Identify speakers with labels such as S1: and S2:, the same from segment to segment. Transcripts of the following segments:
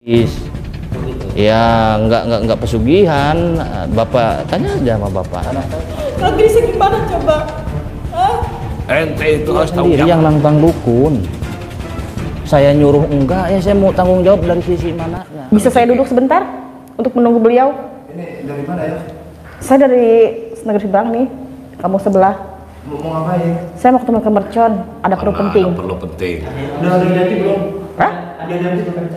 S1: Ya nggak pesugihan. Bapak tanya aja sama bapak.
S2: Kalau Grisnya gimana coba? Hah?
S3: Ente itu harus tahu
S1: Sendiri yang lambang dukun. Saya nyuruh enggak, ya saya mau tanggung jawab dari sisi mananya.
S2: Bisa saya duduk sebentar untuk menunggu beliau?
S4: Ini dari mana ya?
S2: Saya dari negeri seberang nih, kamu sebelah.
S4: Mau ngapain?
S2: Saya mau ketemu ke mercon, ada perlu penting.
S3: Perlu penting.
S4: Udah ada janji belum?
S2: Hah?
S4: Ada janji belum?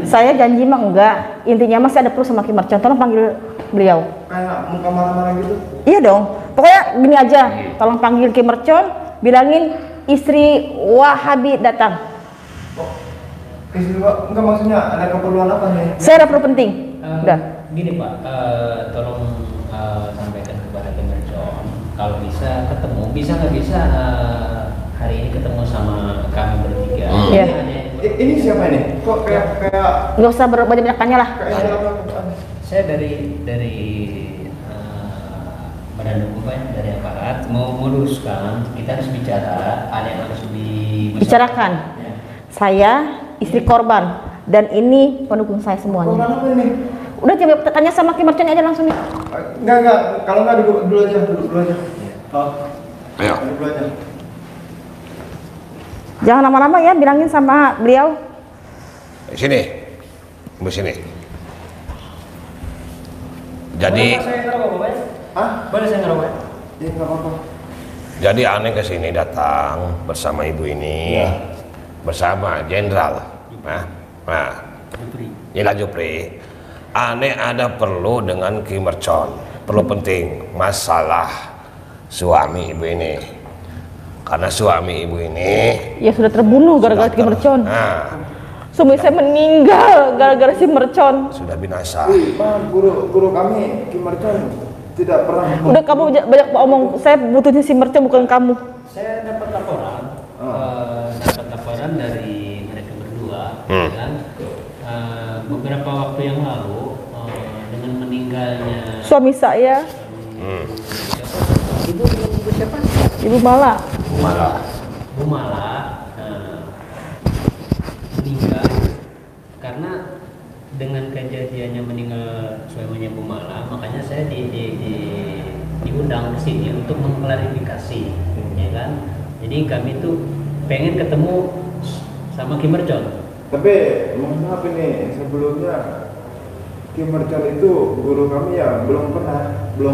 S2: Saya janji mah enggak. Intinya masih ada perlu sama Ki Mercon. Tolong panggil beliau.
S4: Kayak muka marah-marah gitu.
S2: Iya dong. Pokoknya gini aja. Tolong panggil Ki Mercon, bilangin istri Wahabi datang.
S4: Oh, istri Pak, enggak maksudnya ada keperluan apa nih?
S2: Saya ada perlu penting. Udah.
S5: Gini Pak, tolong sampaikan kepada Ki Mercon kalau bisa ketemu, bisa nggak bisa hari ini ketemu sama kami bertiga.
S2: Iya.
S4: Ini siapa ini? Kok kayak
S2: Nggak usah banyak-banyak tanya lah.
S5: Saya dari badan hukum Pak, dari aparat mau meluruskan, kita harus bicara, ada yang harus
S2: Bicarakan.
S5: Ya.
S2: Saya istri korban dan ini pendukung saya semuanya.
S4: Korban apa ini?
S2: Udah jawab tanya sama Ki Mercon aja langsung nih.
S4: Enggak. Kalau enggak dulu aja. Oh.
S3: Ayo.
S4: Dulu aja.
S2: Jangan lama-lama ya, bilangin sama beliau.
S3: Sini. Di sini. Jadi
S5: Boleh saya ngerokok Pak?
S4: Hah?
S5: Boleh saya ngerokok?
S4: Ya enggak apa-apa.
S3: Jadi aneh ke sini datang bersama ibu ini, bersama jenderal. Jenderal Jupri. Aneh ada perlu dengan Ki Mercon, perlu penting masalah suami ibu ini. Karena suami ibu ini
S2: Ya sudah terbunuh gara-gara Ki Mercon. Suami saya meninggal gara-gara si Mercon.
S3: sudah binasa.
S4: Pak, guru kami Ki Mercon tidak pernah.
S2: Udah kamu banyak omong. Saya butuhnya si Mercon bukan kamu.
S5: Saya dapat laporan dari mereka berdua, kan? Beberapa waktu yang lalu dengan meninggalnya
S2: Suami saya,
S5: ibu siapa?
S2: Ibu Mala.
S5: Bu Mala meninggal karena dengan kejadiannya meninggal suaminya Bu Mala, makanya saya diundang ke sini untuk mengklarifikasi, ya kan? Jadi kami tuh pengen ketemu sama Ki Mercon.
S4: Tapi mohon maaf ini sebelumnya Ki Mercon itu guru kami ya belum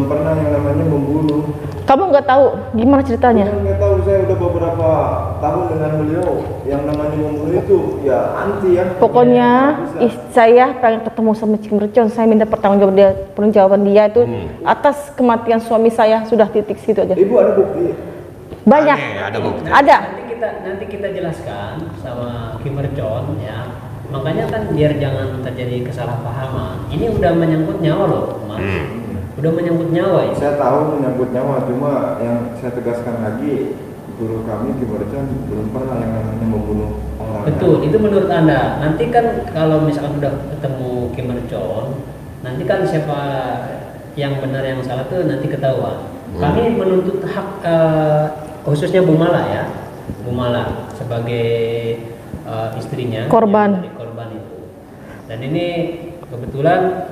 S4: pernah yang namanya membunuh.
S2: Kamu nggak tahu gimana ceritanya?
S4: Saya nggak tahu, saya udah beberapa tahun dengan beliau yang namanya membunuh itu ya anti ya.
S2: Pokoknya saya pengen ketemu sama Ki Mercon. Saya minta pertanggungjawaban dia itu atas kematian suami saya. Sudah titik situ aja.
S4: Ibu ada bukti?
S2: Banyak.
S3: Ada bukti.
S2: Ada.
S5: Nanti kita jelaskan sama Ki Mercon ya. Makanya kan biar jangan terjadi kesalahpahaman. Ini udah menyangkut nyawa loh, Mas. Udah menyangkut nyawa ya.
S4: Saya tahu menyangkut nyawa, cuma yang saya tegaskan lagi, guru kami Ki Mercon belum pernah yang namanya membunuh orang.
S5: Betul, itu menurut Anda. Nanti kan kalau misalkan udah ketemu Ki Mercon, nanti kan siapa yang benar yang salah tuh nanti ketahuan. Kami menuntut hak khususnya Bu Mala ya. Bu Mala sebagai istrinya
S2: Korban.
S5: dari korban itu. Dan ini kebetulan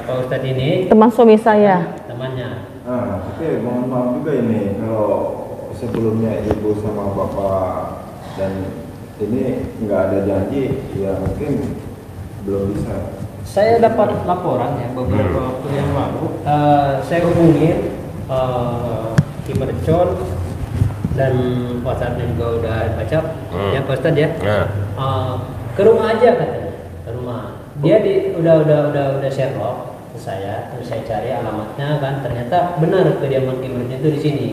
S5: Pak Ustadz ini
S2: Teman suami saya.
S5: temannya.
S4: Tapi mohon maaf juga ini kalau sebelumnya ibu sama bapak dan ini nggak ada janji, ya mungkin belum bisa.
S5: Saya dapat laporan ya beberapa waktu yang lalu. Saya hubungin Ki Mercon dan WhatsApp-nya juga udah baca ya Pak Ustadz ya. Ke rumah aja katanya, ke rumah. Dia udah share log ke saya, terus saya cari alamatnya kan, ternyata benar kediaman Ki Mercon itu di sini.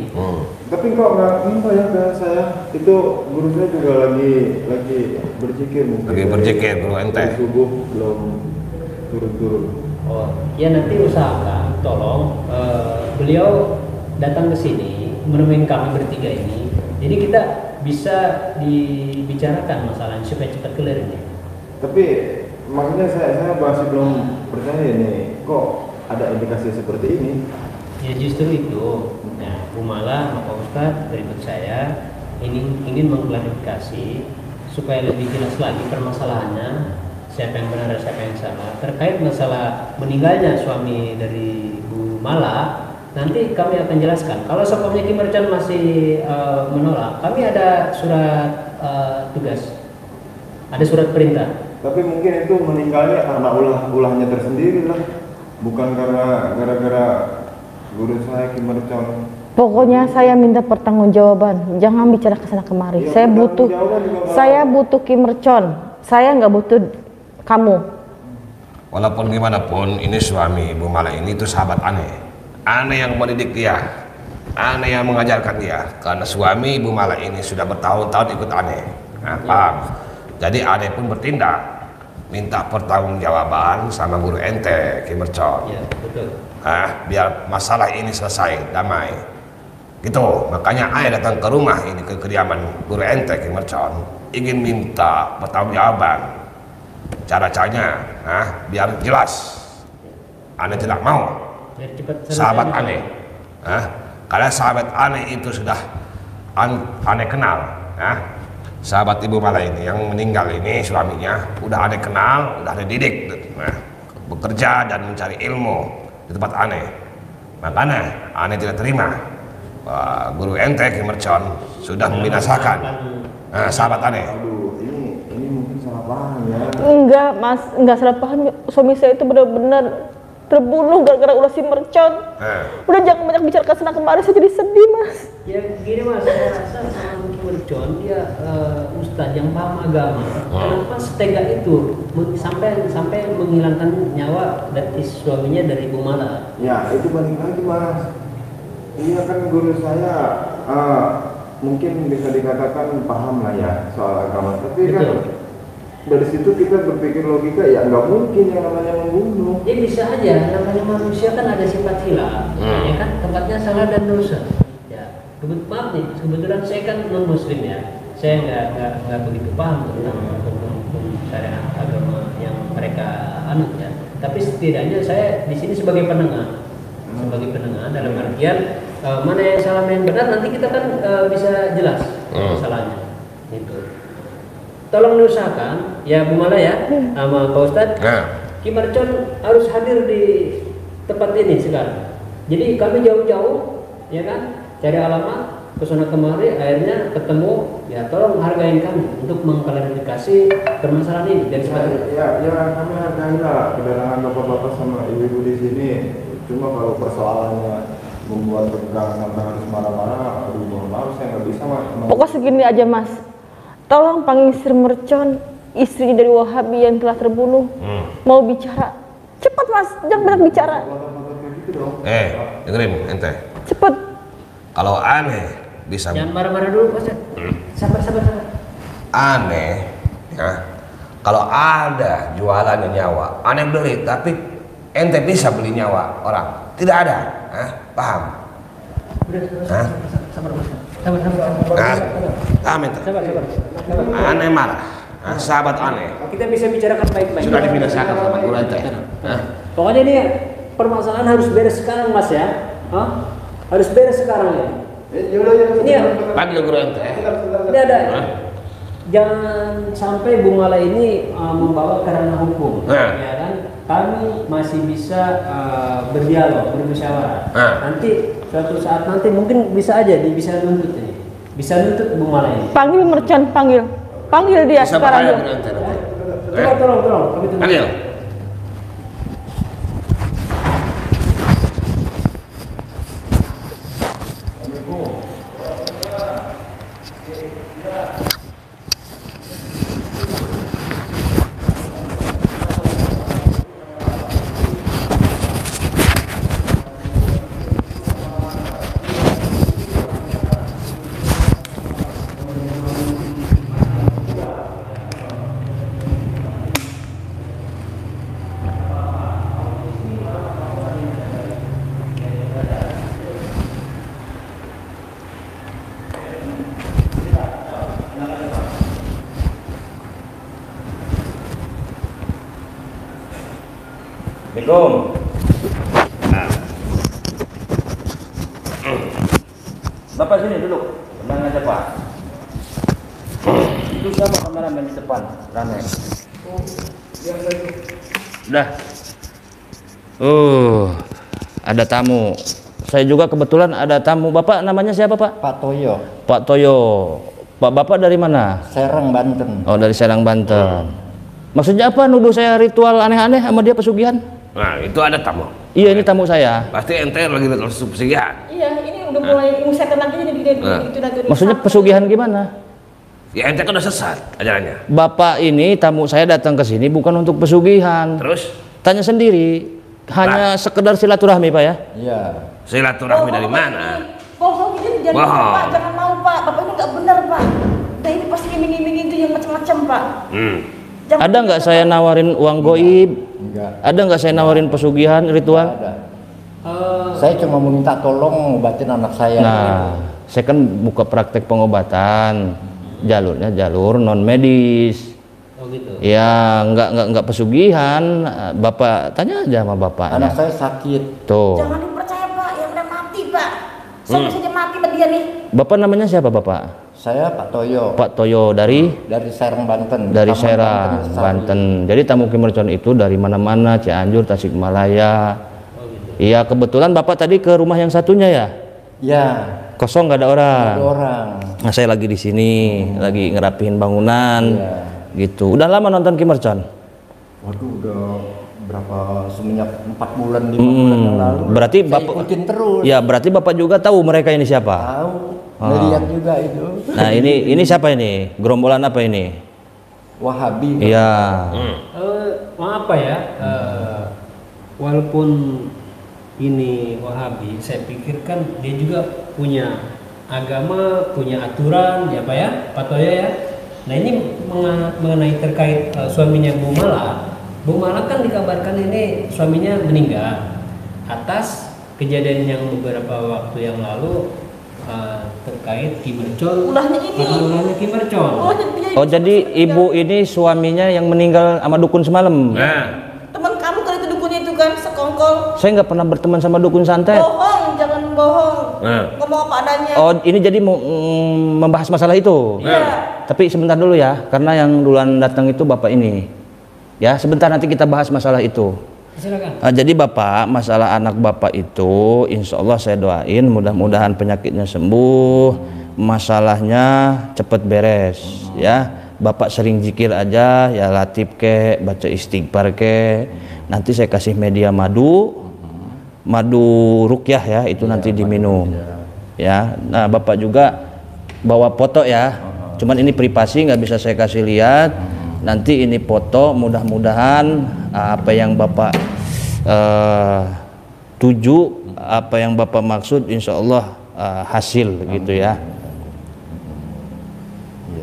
S4: Tapi kok nggak minta ya ke saya? Itu guru saya juga lagi berzikir mungkin.
S3: Lagi berzikir, guru ente.
S4: Dari subuh belum turun.
S5: Oh, ya nanti usahakan tolong beliau datang ke sini menemui kami bertiga ini. Jadi kita bisa dibicarakan masalahnya supaya cepat clear ini.
S4: Tapi makanya saya masih belum percaya ini, kok ada indikasi seperti ini?
S5: Ya justru itu. Nah, Bu Mala sama Pak Ustadz berikut saya ingin mengklarifikasi supaya lebih jelas lagi permasalahannya. siapa yang benar dan siapa yang salah. Terkait masalah meninggalnya suami dari Bu Mala, nanti kami akan jelaskan. Kalau seumpamanya Kim Merchon masih menolak, kami ada surat tugas, ada surat perintah.
S4: Tapi mungkin itu meninggalnya karena ulahnya tersendiri lah, bukan karena gara-gara guru saya Kim Merchon.
S2: Pokoknya saya minta pertanggungjawaban. Jangan bicara kesana kemari.
S4: Ya,
S2: Saya butuh Kim Merchon. Saya nggak butuh kamu.
S3: Walaupun gimana pun, ini suami Ibu Mala ini tuh sahabat aneh. Aneh yang mendidik dia, aneh yang mengajarkan dia. Karena suami Ibu Mala ini sudah bertahun-tahun ikut aneh. Nah, paham? Jadi aneh pun bertindak, minta pertanggungjawaban sama guru ente Kim Merchon.
S5: Ya, betul.
S3: Biar masalah ini selesai, damai. Gitu, makanya ayah datang ke rumah ini, ke kediaman guru ente Kim Merchon, ingin minta pertanggungjawaban. Cara-caranya, biar jelas. Aneh tidak mau.
S5: Biar cepat
S3: Sahabat aneh, karena sahabat aneh itu sudah aneh kenal. Sahabat Ibu Mala ini yang meninggal ini suaminya, udah aneh kenal, udah aneh didik. Bekerja dan mencari ilmu di tempat aneh. Makanya aneh tidak terima. Guru ente Kim Merchon sudah membinasakan sahabat aneh.
S4: Aduh, ini mungkin salah paham ya.
S2: Enggak, Mas, enggak salah paham. Suami saya itu benar-benar terbunuh gara-gara ulah si Merchon. Udah jangan banyak bicara kesana kemari, saya jadi sedih, Mas.
S5: Ya gini Mas, saya rasa sama Kim Merchon dia ustadz yang paham agama. Kenapa setega itu sampai menghilangkan nyawa dari suaminya dari Ibu Mala?
S4: Ya, itu balik lagi, Mas. Iya kan guru saya mungkin bisa dikatakan paham lah ya soal agama. Tapi kan dari situ kita berpikir logika, ya nggak mungkin yang namanya membunuh.
S5: Ya bisa aja, namanya manusia kan ada sifat hilaf, ya kan, tempatnya salah dan dosa. Ya, maaf nih, kebetulan saya kan non muslim ya, saya nggak begitu paham tentang hukum syariat agama yang mereka anut ya. Tapi setidaknya saya di sini sebagai penengah, dalam artian mana yang salah mana yang benar, nanti kita kan bisa jelas masalahnya. Gitu. Tolong diusahakan ya Bu Mala ya, sama Pak Ustadz, Kim Merchon harus hadir di tempat ini sekarang. Jadi kami jauh-jauh ya kan, cari alamat kesana kemari, akhirnya ketemu. Ya tolong hargain kami untuk mengklarifikasi permasalahan ini dan sebagainya.
S4: Ya kami hargai lah kedatangan bapak-bapak sama ibu-ibu di sini. Cuma kalau persoalannya membuat tegang sampai harus marah-marah, aduh mohon maaf saya nggak bisa, Mas.
S2: Pokoknya segini aja, Mas. Tolong panggil istri Merchon, istri dari Wahabi yang telah terbunuh. Mau bicara. Cepat, Mas, jangan banyak bicara.
S3: Dengerin ente.
S2: Cepat.
S3: Kalau aneh bisa
S5: Jangan marah-marah dulu, Pak. Sabar.
S3: aneh ya. Kalau ada jualannya nyawa, aneh beli, tapi ente bisa beli nyawa orang. Tidak ada, paham?
S5: Sabar.
S3: Sabar. Aneh marah, sahabat aneh.
S5: Kita bisa bicarakan baik-baik.
S3: Sudah dibinasakan sama guru ente.
S5: Pokoknya ini permasalahan harus beres sekarang, Mas ya. Harus beres sekarang ya. Ini ya.
S3: Panggil guru ente.
S5: Ini ada. Jangan sampai Bu Mala ini membawa ke ranah hukum, ya kan? Kami masih bisa berdialog, bermusyawarah. Nanti suatu saat nanti mungkin bisa aja bisa nuntut ini, bisa nuntut Bu Mala ini.
S2: Panggil Merchon, panggil dia
S3: Bisa
S2: sekarang.
S3: bahaya guru ente.
S5: Tolong, kami tunggu.
S3: Panggil.
S1: Assalamualaikum. Bapak sini duduk. Tenang aja Pak. Itu siapa kameramen di depan? Rame. Udah. Ada tamu. Saya juga kebetulan ada tamu. Bapak namanya siapa, Pak?
S6: Pak Toyo,
S1: Pak Toyo. Pak Bapak dari mana?
S6: Serang, Banten.
S1: Oh, dari Serang, Banten. Maksudnya apa nuduh saya ritual aneh-aneh sama dia pesugihan?
S3: Nah, itu ada tamu.
S1: Iya, ini tamu saya.
S3: Pasti ente lagi ritual pesugihan.
S2: Iya, ini udah mulai ilmu setan lagi jadi gitu dari
S1: Maksudnya pesugihan gimana?
S3: Ya ente kan udah sesat ajarannya.
S1: Bapak ini tamu saya datang ke sini bukan untuk pesugihan.
S3: Terus
S1: Tanya sendiri. Hanya sekedar silaturahmi, Pak ya?
S6: Iya.
S3: silaturahmi dari mana?
S2: Bohong ini jadi
S3: Bohong.
S2: Pak, jangan mau Pak. Bapak ini nggak benar Pak. Dan ini pasti iming-iming itu yang macam-macam Pak. Jangan
S1: Ada nggak saya nawarin uang goib?
S6: Enggak.
S1: Ada nggak saya nawarin pesugihan ritual?
S6: Ada. Saya cuma meminta tolong ngobatin anak saya.
S1: Nah, saya kan buka praktek pengobatan. Jalurnya jalur non medis.
S5: Oh gitu.
S1: Ya, nggak pesugihan. Bapak tanya aja sama bapaknya.
S6: Anak saya sakit.
S1: Tuh.
S2: Jangan dipercaya Pak, yang udah mati Pak. Saya bisa aja mati sama dia nih.
S1: Bapak namanya siapa, Bapak?
S6: Saya Pak Toyo.
S1: Pak Toyo dari
S6: Serang, Banten.
S1: dari
S6: Taman
S1: Serang,
S6: Lestari.
S1: Banten. Jadi tamu Ki Mercon itu dari mana-mana, Cianjur, Tasikmalaya. Iya, kebetulan Bapak tadi ke rumah yang satunya ya?
S6: Ya.
S1: Kosong, nggak ada orang.
S6: Ada orang.
S1: Nah, saya lagi di sini, lagi ngerapihin bangunan.
S6: Iya.
S1: Gitu. Udah lama nonton Ki Mercon?
S6: Waduh, udah berapa semenjak 4 bulan 5 bulan yang lalu.
S1: Berarti
S6: saya
S1: Bapak
S6: ikutin terus.
S1: Ya, berarti Bapak juga tahu mereka ini siapa?
S6: Tahu. Melihat juga itu.
S1: Nah, ini siapa ini? Gerombolan apa ini?
S6: Wahabi.
S1: Iya.
S5: Maaf Pak ya, walaupun ini Wahabi, saya pikirkan dia juga punya agama, punya aturan ya Pak ya, Pak Toyo ya. Nah ini mengenai terkait suaminya Bu Mala. Bu Mala kan dikabarkan ini suaminya meninggal atas kejadian yang beberapa waktu yang lalu terkait Ki Mercon.
S2: Ulahnya ini.
S5: Ulahnya Ki Mercon.
S1: Oh, jadi ibu ini suaminya yang meninggal sama dukun semalam.
S3: Nah,
S2: Teman kamu kan itu dukunnya itu kan sekongkol.
S1: Saya nggak pernah berteman sama dukun santet.
S2: Bohong, jangan bohong.
S3: Nah.
S2: Ngomong apa adanya.
S1: Oh, ini jadi mau membahas masalah itu.
S2: Iya.
S1: Tapi sebentar dulu ya, karena yang duluan datang itu Bapak ini. Ya, sebentar nanti kita bahas masalah itu.
S5: Silakan.
S1: Jadi Bapak, masalah anak Bapak itu insya Allah saya doain mudah-mudahan penyakitnya sembuh, masalahnya cepat beres ya. Bapak sering zikir aja ya, Latif ke, baca istighfar ke. Nanti saya kasih media madu rukyah ya, itu nanti diminum ya. Nah, Bapak juga bawa foto ya, cuman ini privasi nggak bisa saya kasih lihat. Nanti ini foto, mudah-mudahan apa yang Bapak tuju, apa yang Bapak maksud insya Allah hasil gitu ya.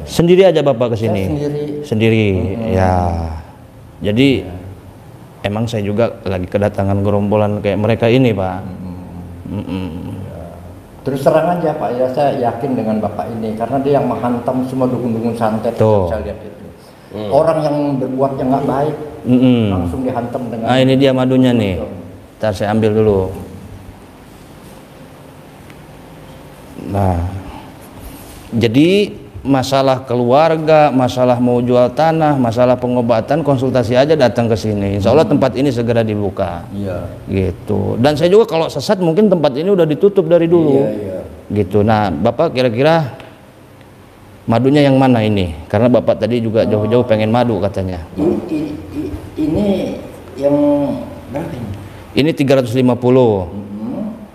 S1: Sendiri aja Bapak kesini? Sendiri ya. Jadi emang saya juga lagi kedatangan gerombolan kayak mereka ini Pak.
S6: Terus terang aja Pak, ya saya yakin dengan Bapak ini karena dia yang menghantam semua dukun-dukun santet.
S1: Tuh.
S6: Saya lihat itu. Orang yang berbuat yang nggak baik langsung dihantam dengan.
S1: Nah, ini dia madunya nih. Ntar saya ambil dulu. Nah, jadi masalah keluarga, masalah mau jual tanah, masalah pengobatan, konsultasi aja datang ke sini. Insya Allah tempat ini segera dibuka.
S6: Iya.
S1: Gitu. Dan saya juga kalau sesat mungkin tempat ini udah ditutup dari dulu.
S6: Iya.
S1: Gitu. Nah, Bapak kira-kira madunya yang mana ini? Karena Bapak tadi juga jauh-jauh pengen madu katanya.
S6: Ini yang berapa ini?
S1: Ini 350.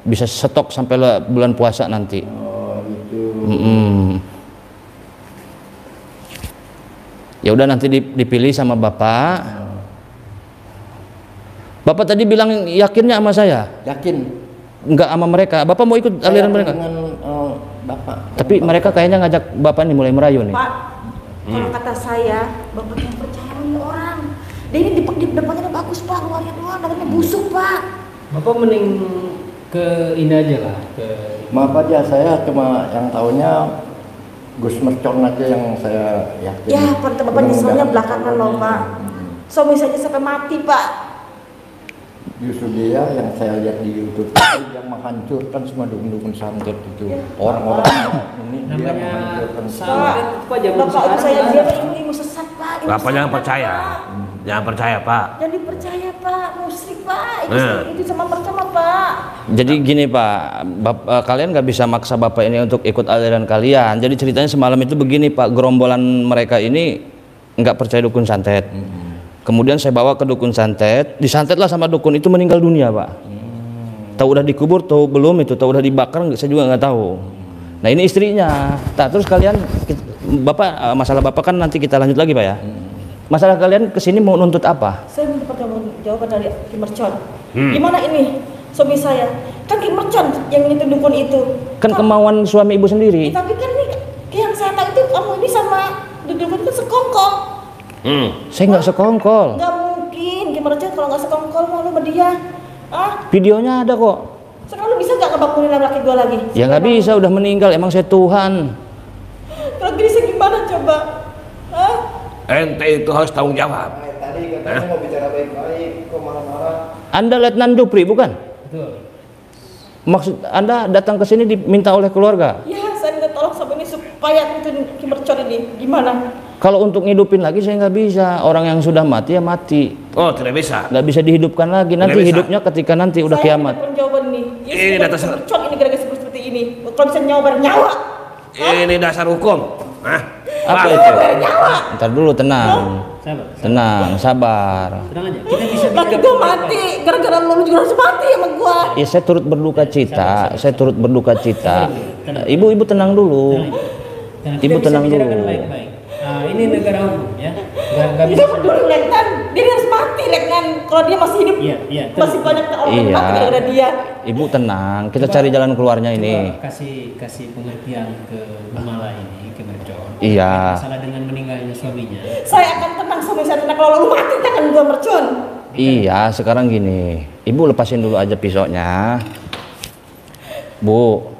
S1: Bisa stok sampai bulan puasa nanti.
S6: Oh itu.
S1: Ya udah nanti dipilih sama Bapak. Bapak tadi bilang yakinnya sama saya?
S6: Yakin.
S1: Enggak sama mereka. Bapak mau ikut aliran mereka?
S6: Dengan Bapak.
S1: Tapi mereka kayaknya ngajak Bapak nih mulai merayu nih.
S2: Pak, kalau kata saya, Bapak yang percaya sama orang. Dia ini di depannya bagus Pak, luarnya doang, dalamnya busuk Pak.
S5: Bapak mending ke ini aja lah, ke
S6: Maaf aja, saya cuma yang tahunya Gus Mercon aja yang saya yakin.
S2: Ya, pada Bapak nyeselnya belakangan loh Pak. Suami saya sampai mati Pak.
S6: Justru dia yang saya lihat di YouTube yang menghancurkan semua dukun-dukun santet itu. Orang-orang ini dia
S5: namanya
S6: menghancurkan
S5: santet Pak, zaman
S2: Bapak
S5: sekarang
S2: saya
S5: nggak
S2: dia
S5: ada.
S2: ilmu sesat Pak.
S3: Bapak jangan percaya. Jangan percaya Pak.
S2: Jangan dipercaya Pak, musyrik Pak. Itu sama percaya Pak.
S1: Jadi gini Pak, kalian nggak bisa maksa Bapak ini untuk ikut aliran kalian. Jadi ceritanya semalam itu begini Pak, gerombolan mereka ini nggak percaya dukun santet. Kemudian saya bawa ke dukun santet, disantetlah sama dukun itu meninggal dunia Pak. Tahu udah dikubur, tahu belum itu, tahu udah dibakar, saya juga nggak tahu. Nah ini istrinya. Terus kalian, Bapak, masalah Bapak kan nanti kita lanjut lagi Pak ya. Masalah kalian kesini mau nuntut apa?
S2: Saya minta jawaban dari Ki Mercon. Gimana ini suami saya? Kan Ki Mercon yang itu dukun itu.
S1: Kan kemauan suami ibu sendiri.
S2: Tapi kan nih, yang saya tahu itu kamu ini sama dukun itu sekongkol.
S1: Saya nggak sekongkol.
S2: Nggak mungkin Ki Mercon kalau nggak sekongkol malu sama dia.
S1: Videonya ada kok.
S2: Sekarang lu bisa nggak ngebangunin laki gua lagi?
S1: Ya nggak bisa, udah meninggal. Emang saya Tuhan.
S2: Kalau gini saya gimana coba?
S3: Ente itu harus tanggung jawab.
S4: Tadi katanya mau bicara baik-baik, kok marah-marah?
S1: Anda Letnan Dupri bukan?
S5: Betul.
S1: Maksud Anda datang ke sini diminta oleh keluarga?
S2: Ya saya minta tolong sama ini supaya itu Ki Mercon ini gimana?
S1: Kalau untuk ngidupin lagi saya nggak bisa. Orang yang sudah mati ya mati.
S3: Oh, tidak bisa.
S1: Nggak bisa dihidupkan lagi. Nanti
S3: Tidak bisa.
S1: hidupnya ketika nanti udah
S2: Saya
S1: kiamat.
S2: minta jawaban nih.
S3: Ini data
S2: Ki Mercon ini gara-gara seperti ini. Kalau bisa nyawa nyawa.
S3: Ini dasar hukum.
S1: Apa itu? Ntar dulu, tenang.
S5: Sabar.
S1: Tenang, sabar.
S5: Tenang aja. Kita bisa
S2: Laki gua mati gara-gara lu juga harus mati sama gua.
S1: Ya saya turut berduka cita. Saya turut berduka cita. Ibu tenang dulu. Ibu tenang dulu.
S5: Baik-baik. Ini negara hukum ya. Nggak bisa.
S2: Dia peduli Letnan, dia harus mati Letnan. Kalau dia masih hidup,
S5: Iya.
S2: masih banyak orang yang
S1: Iya.
S2: mati gara-gara dia.
S1: Ibu tenang. Kita cari jalan keluarnya ini.
S5: Coba kasih pengertian ke Mala ini, ke Mercon.
S1: Iya.
S5: Masalah dengan meninggalnya suaminya.
S2: Saya akan tenang suami saya tenang kalau lu mati tangan gua Mercon.
S1: Iya, sekarang gini. Ibu lepasin dulu aja pisaunya. Bu,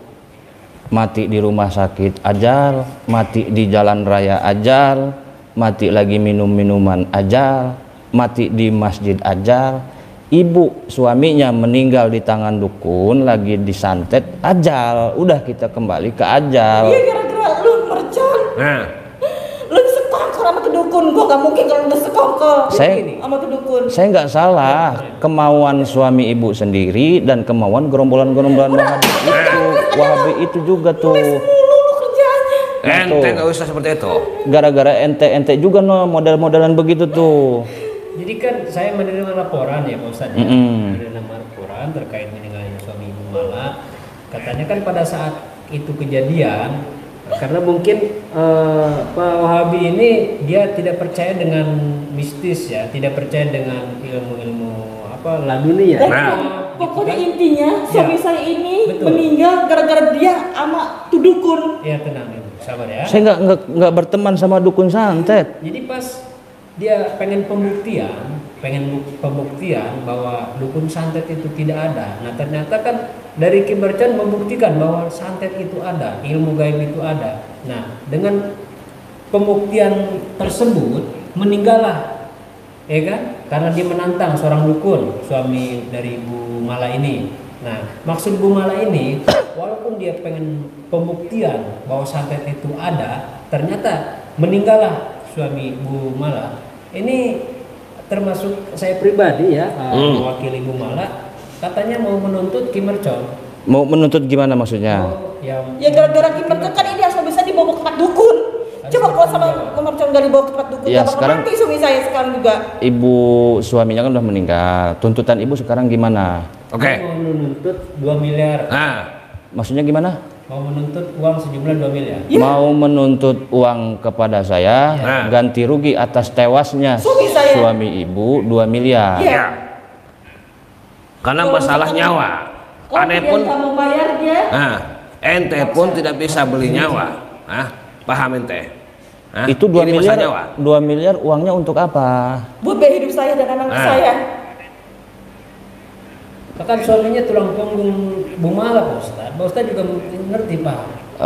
S1: mati di rumah sakit ajal, mati di jalan raya ajal, mati lagi minum minuman ajal, mati di masjid ajal. Ibu suaminya meninggal di tangan dukun, lagi disantet ajal. Udah kita kembali ke ajal.
S2: Iya gara-gara lu Mercon. Lu sekongkol sama tuh dukun. Gua gak mungkin kalau lu sekongkol sama tuh dukun.
S1: Saya nggak salah, kemauan suami ibu sendiri dan kemauan gerombolan-gerombolan Wahabi itu juga tuh.
S2: Lu kerjanya.
S3: Ente nggak usah seperti itu.
S1: Gara-gara ente juga no model-modelan begitu tuh.
S5: Jadi kan saya menerima laporan ya Pak Ustadz, menerima laporan terkait meninggalnya suami Ibu Mala. Katanya kan pada saat itu kejadian, karena mungkin Pak Wahabi ini dia tidak percaya dengan mistis ya, tidak percaya dengan ilmu-ilmu laduni ya.
S2: Pokoknya intinya suami
S5: Ya.
S2: saya ini
S5: Betul.
S2: meninggal gara-gara dia sama tuh dukun.
S5: Ya tenang Ibu, sabar ya.
S1: Saya nggak berteman sama dukun santet.
S5: Jadi pas dia pengen pembuktian bahwa dukun santet itu tidak ada. Nah ternyata kan dari Ki Mercon membuktikan bahwa santet itu ada, ilmu gaib itu ada. Nah dengan pembuktian tersebut meninggallah, ya kan? Karena dia menantang seorang dukun, suami dari Bu Mala ini. Nah maksud Bu Mala ini, walaupun dia pengen pembuktian bahwa santet itu ada, ternyata meninggallah suami Bu Mala. Ini termasuk saya pribadi ya, mewakili Bu Mala, katanya mau menuntut Ki Mercon.
S1: Mau menuntut gimana maksudnya?
S2: Ya gara-gara Ki Mercon kan ini harus bisa dibawa ke tempat dukun. Coba kalau sama Ki Mercon nggak dibawa ke tempat dukun,
S1: Ya,
S2: ya, bakal
S1: sekarang-
S2: mati suami saya sekarang juga.
S1: Ibu suaminya kan udah meninggal. Tuntutan ibu sekarang gimana?
S3: Oke.
S5: Mau menuntut 2 miliar,
S1: Maksudnya gimana?
S5: mau menuntut uang sejumlah 2 miliar.
S1: Mau menuntut uang kepada saya ganti rugi atas tewasnya suami ibu 2 miliar.
S2: Iya.
S3: Karena masalah nyawa. Ane pun,
S2: nggak mau bayar dia.
S3: ente pun tidak bisa beli nyawa. Paham ente?
S1: Itu 2
S3: Ini masalah
S1: miliar.
S3: nyawa.
S1: 2 miliar uangnya untuk apa?
S2: Buat biaya hidup saya dan anak saya.
S5: Kan suaminya tulang punggung Bu Mala Pak Ustadz. Pak Ustadz juga ngerti Pak.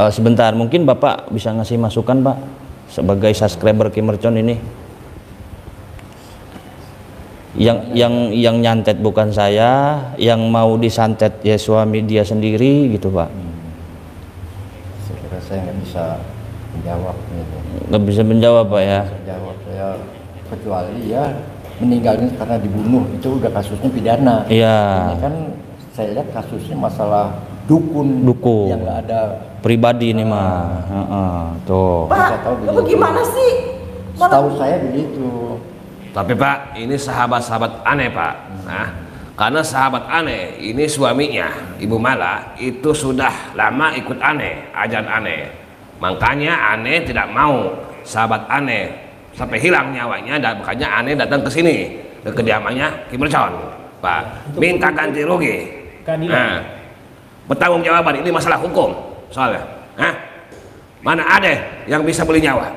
S1: Sebentar, mungkin Bapak bisa ngasih masukan Pak sebagai subscriber Ki Mercon ini. Yang nyantet bukan saya, yang mau disantet ya suami dia sendiri gitu Pak.
S6: Saya kira saya nggak bisa menjawab gitu.
S1: Nggak bisa menjawab Pak ya.
S6: Jawab saya kecuali ya meninggalnya karena dibunuh, itu udah kasusnya pidana.
S1: Iya.
S6: Ini kan saya lihat kasusnya masalah dukun yang nggak ada
S1: pribadi ini mah. Tuh.
S6: Saya tahu
S2: Pak, gimana sih?
S6: Setahu saya begitu.
S3: Tapi Pak, ini sahabat-sahabat aneh Pak. Nah, karena sahabat aneh ini suaminya Ibu Mala itu sudah lama ikut aneh, ajaran aneh. Makanya aneh tidak mau sahabat aneh sampai hilang nyawanya, dan makanya aneh datang ke sini ke kediamannya Ki Mercon, Pak. Minta ganti rugi. Nah, bertanggung jawaban, ini masalah hukum soalnya. Mana ada yang bisa beli nyawa?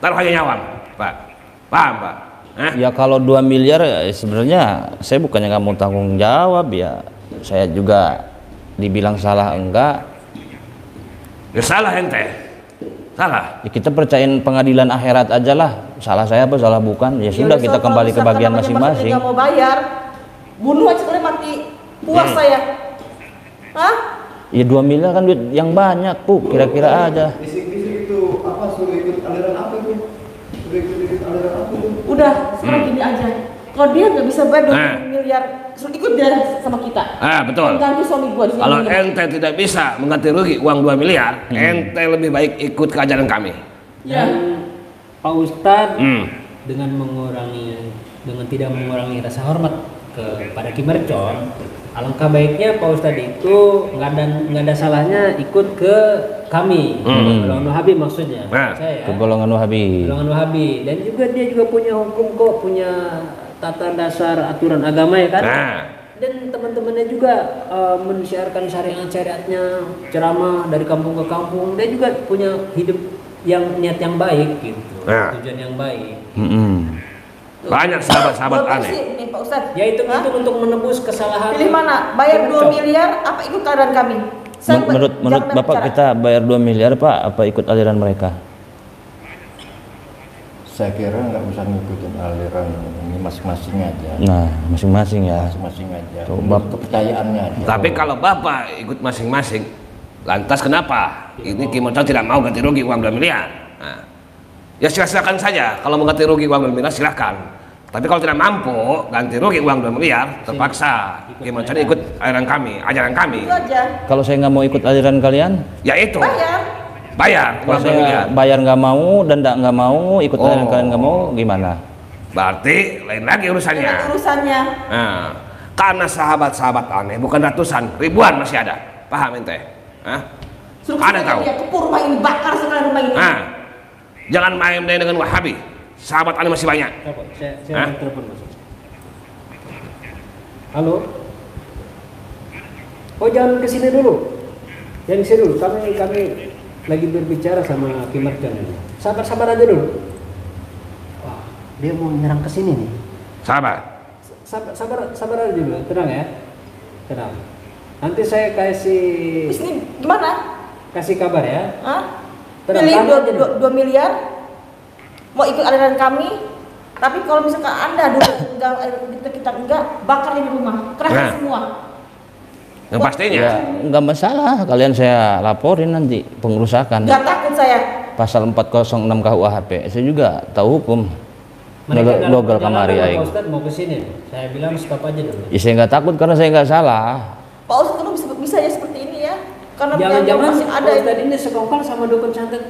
S3: Taruh aja nyawa, Pak. Paham, Pak?
S1: Ya kalau 2 miliar sebenarnya saya bukannya nggak mau tanggung jawab ya. Saya juga dibilang salah enggak.
S3: Ya salah ente. Salah.
S1: Ya, kita percayain pengadilan akhirat aja lah. Salah saya apa salah bukan? Ya sudah, kita kembali ke bagian masing-masing.
S2: Nggak mau bayar, bunuh aja sekali mati. Puas saya.
S1: Ya 2 miliar kan duit yang banyak, Bu. Kira-kira aja.
S4: Bisik-bisik itu apa, suruh ikut aliran apa itu? Suruh ikut aliran apa itu?
S2: Udah, sekarang gini aja. Kalau dia nggak bisa bayar 2 miliar, suruh ikut dia sama kita.
S3: Betul.
S2: Ganti suami gua di sini.
S3: Kalau ente tidak bisa mengganti rugi uang 2 miliar, ente lebih baik ikut ke ajaran kami.
S5: Dan Pak Ustadz dengan tidak mengurangi rasa hormat kepada Ki Mercon, alangkah baiknya Pak Ustadz itu nggak ada salahnya ikut ke kami, golongan Wahabi maksudnya.
S1: Ke golongan Wahabi.
S5: Golongan Wahabi, dan juga dia juga punya hukum kok, punya tata dasar aturan agama ya kan. Dan teman-temannya juga mensiarkan syariat-syariatnya, ceramah dari kampung ke kampung. Dia juga punya hidup yang niat yang baik gitu, tujuan yang baik.
S3: Banyak sahabat-sahabat aneh.
S2: Nih Pak Ustadz.
S5: Ya itu untuk menebus kesalahan.
S2: Pilih mana? Bayar 2 miliar apa ikut aliran kami?
S1: Menurut Bapak kita bayar 2 miliar Pak, apa ikut aliran mereka?
S6: Saya kira nggak usah ngikutin aliran ini, masing-masing aja.
S1: Nah, masing-masing ya.
S6: Masing-masing aja.
S1: Coba
S6: kepercayaannya aja.
S3: Tapi kalau Bapak ikut masing-masing, lantas kenapa ini Ki Mercon tidak mau ganti rugi uang 2 miliar? Ya silakan saja, kalau mau ganti rugi uang 2 miliar silakan. Tapi kalau tidak mampu ganti rugi uang 2 miliar, terpaksa Ki Mercon ikut aliran kami, ajaran kami.
S2: Itu aja.
S1: Kalau saya nggak mau ikut aliran kalian,
S3: Ya itu. Bayar
S1: kalau
S3: uang 2
S1: saya
S3: miliar.
S1: bayar nggak mau dan nggak mau ikut aliran kalian nggak mau, gimana?
S3: Berarti lain lagi urusannya.
S2: Urusannya.
S3: Nah, karena sahabat-sahabat aneh bukan ratusan, ribuan masih ada. Paham ente?
S2: Suruh
S3: Aneh
S2: kita
S3: tahu.
S2: dia kepur rumah ini, bakar sekali rumah ini.
S3: Jangan main-main dengan Wahabi. Sahabat aneh masih banyak.
S5: Saya telepon masuk. Halo. Oh jangan ke sini dulu. Jangan ke sini dulu. Kami lagi berbicara sama Ki Mercon ini. Sabar aja dulu. Wah, dia mau nyerang ke sini nih.
S3: Sahabat.
S5: Sabar aja dulu. Tenang ya. Tenang. Nanti saya kasih
S2: Di sini gimana?
S5: kasih kabar ya. Tenang,
S2: Pilih
S5: tahan aja dulu.
S2: 2 miliar, mau ikut aliran kami, tapi kalau misalkan Anda dulu kita enggak, bakar di rumah, kerahkan semua.
S3: Yang pastinya.
S1: Ya nggak masalah, kalian saya laporin nanti pengerusakan.
S2: Nggak takut saya.
S1: Pasal 406 KUHP. Saya juga tahu hukum.
S5: Mereka
S1: Logal kamari
S5: Pak
S1: aing.
S5: Ustadz mau ke sini. Saya bilang stop aja dulu.
S1: Ya saya nggak takut karena saya nggak salah.
S2: Pak Ustadz kan bisa ya seperti ini ya, karena
S5: Jangan-jangan
S2: masih
S5: Pak
S2: ada
S5: Ustadz ini sekongkol sama dukun santet.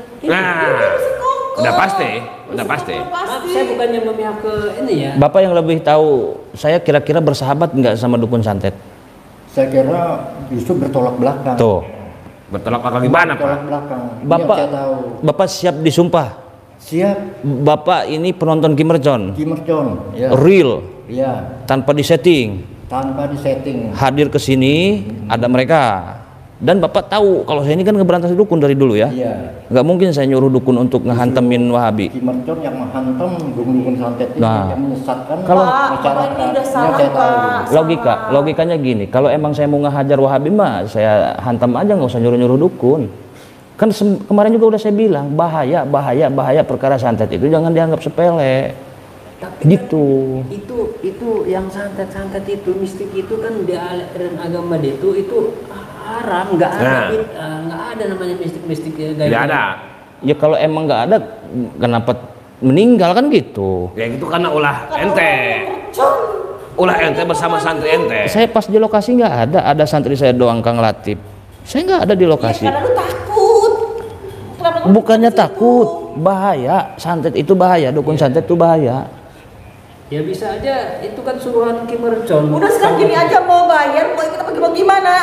S3: Udah pasti, udah pasti.
S5: Maaf, saya bukannya memihak ke ini ya.
S1: Bapak yang lebih tahu, saya kira-kira bersahabat nggak sama dukun santet?
S6: Saya kira justru bertolak belakang.
S1: Tuh,
S3: Bertolak belakang gimana, Pak?
S6: Bertolak belakang. Ini
S1: Bapak,
S6: yang saya tahu.
S1: Bapak siap disumpah.
S6: Siap.
S1: Bapak ini penonton Ki Mercon,
S6: Ki Mercon. Ya.
S1: real,
S6: Iya.
S1: tanpa disetting.
S6: Tanpa disetting.
S1: Hadir ke sini, ada mereka. Dan Bapak tahu kalau saya ini kan ngeberantas dukun dari dulu ya.
S6: Iya.
S1: Nggak mungkin saya nyuruh dukun untuk ngehantemin Wahabi.
S6: Ki Mercon yang menghantam dukun-dukun santet ini,
S1: Nah,
S6: yang menyesatkan
S1: kalau-
S6: masyarakat.
S2: Ini udah salah,
S6: Yang saya tahu.
S2: Pak.
S1: Logikanya gini, kalau emang saya mau ngehajar Wahabi mah saya hantam aja, nggak usah nyuruh-nyuruh dukun. Kan kemarin juga udah saya bilang bahaya perkara santet itu jangan dianggap sepele.
S5: Tapi
S1: Gitu.
S5: kan itu yang santet itu mistik itu kan di aliran agama dia itu haram, nggak ada nggak ada namanya mistik
S3: Tidak ada.
S1: Ya kalau emang nggak ada, kenapa meninggal kan gitu.
S3: Ya itu karena ulah ente. Ulah ente bersama santri ente.
S1: Saya pas di lokasi nggak ada santri saya doang Kang Latif. Saya nggak ada di lokasi.
S2: Ya, karena lu takut. Kenapa lu
S1: Bukannya
S2: takut
S1: takut, bahaya. Santet itu bahaya, dukun santet itu bahaya.
S5: Ya bisa aja itu kan suruhan Ki Mercon.
S2: Udah sekarang gini aja mau bayar, mau ikut apa gimana?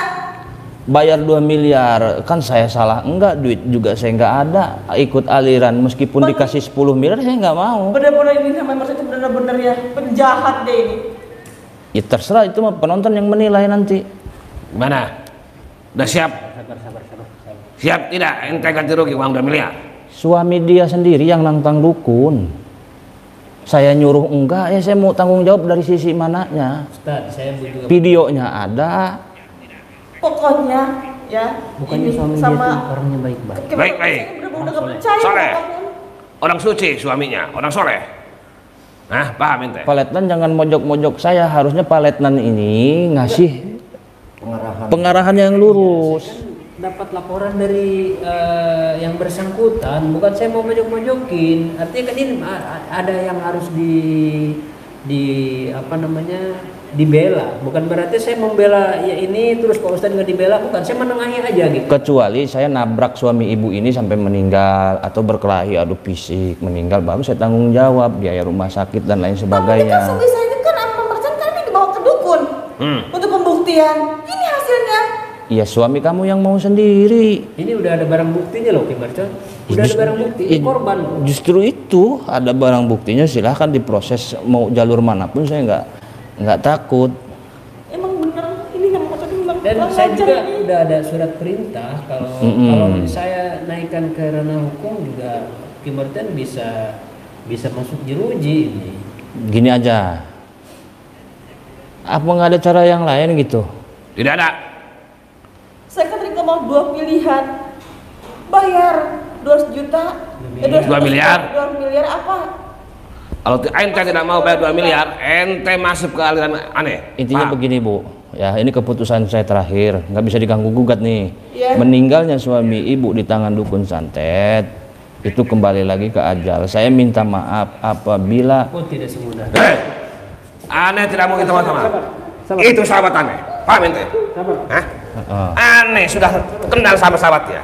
S1: Bayar 2 miliar, kan saya salah enggak, duit juga saya nggak ada, ikut aliran meskipun dikasih 10 miliar saya nggak mau.
S2: Bener-bener ini sama Mas itu bener-bener ya penjahat deh ini.
S1: Ya terserah, itu mah penonton yang menilai nanti.
S3: Gimana? Udah siap? Siap tidak? Ente ganti rugi uang 2 miliar.
S1: Suami dia sendiri yang nantang dukun. Saya nyuruh enggak, ya saya mau tanggung jawab dari sisi mananya.
S5: Ustaz, saya juga
S1: Videonya ada.
S2: Pokoknya ya
S5: bukannya
S2: ini
S5: suami dia
S2: sama
S5: tuh orangnya baik-baik.
S3: Baik.
S2: bener-bener gak percaya
S3: Soleh.
S2: apapun.
S3: Orang suci suaminya, orang soleh. Nah, paham ente?
S1: Pak Letnan jangan mojok-mojok saya, harusnya Pak Letnan ini ngasih pengarahan yang lurus.
S5: Dapat laporan dari yang bersangkutan, bukan saya mau mojok-mojokin. Artinya kan ini ada yang harus di apa namanya dibela. Bukan berarti saya membela ya ini terus Pak Ustadz nggak dibela, bukan. Saya menengahi aja gitu.
S1: Kecuali saya nabrak suami ibu ini sampai meninggal atau berkelahi adu fisik meninggal, baru saya tanggung jawab biaya rumah sakit dan lain
S2: Tapi kan
S1: sebagainya.
S2: suami saya itu kan sama pemercon kan ini dibawa ke dukun untuk pembuktian. Ini hasilnya.
S1: Iya, suami kamu yang mau sendiri.
S5: Ini udah ada barang buktinya loh Ki Mercon. Udah ada barang bukti, ini korban.
S1: Justru itu ada barang buktinya, silahkan diproses mau jalur manapun, saya nggak takut.
S2: Emang bener ini yang mau bilang.
S5: Dan saya juga udah ada surat perintah kalau saya naikkan ke ranah hukum juga Ki Mercon bisa masuk jeruji ini.
S1: Gini aja, apa nggak ada cara yang lain gitu?
S3: Tidak ada.
S2: Saya kan tadi mau 2 pilihan. Bayar 200 juta.
S3: 2 miliar.
S2: 2 miliar apa?
S3: Kalau ente tidak mau bayar 2 miliar, ente masuk ke aliran aneh.
S1: Intinya
S3: Paham?
S1: begini Bu, ya ini keputusan saya terakhir, nggak bisa diganggu gugat nih.
S2: Iya.
S1: Meninggalnya suami ibu di tangan dukun santet itu kembali lagi ke ajal. Saya minta maaf apabila
S5: Oh tidak semudah.
S3: Aneh tidak mau kita sama-sama. Itu sahabat aneh. Paham ente? Hah? Aneh sudah kenal sama sahabatnya.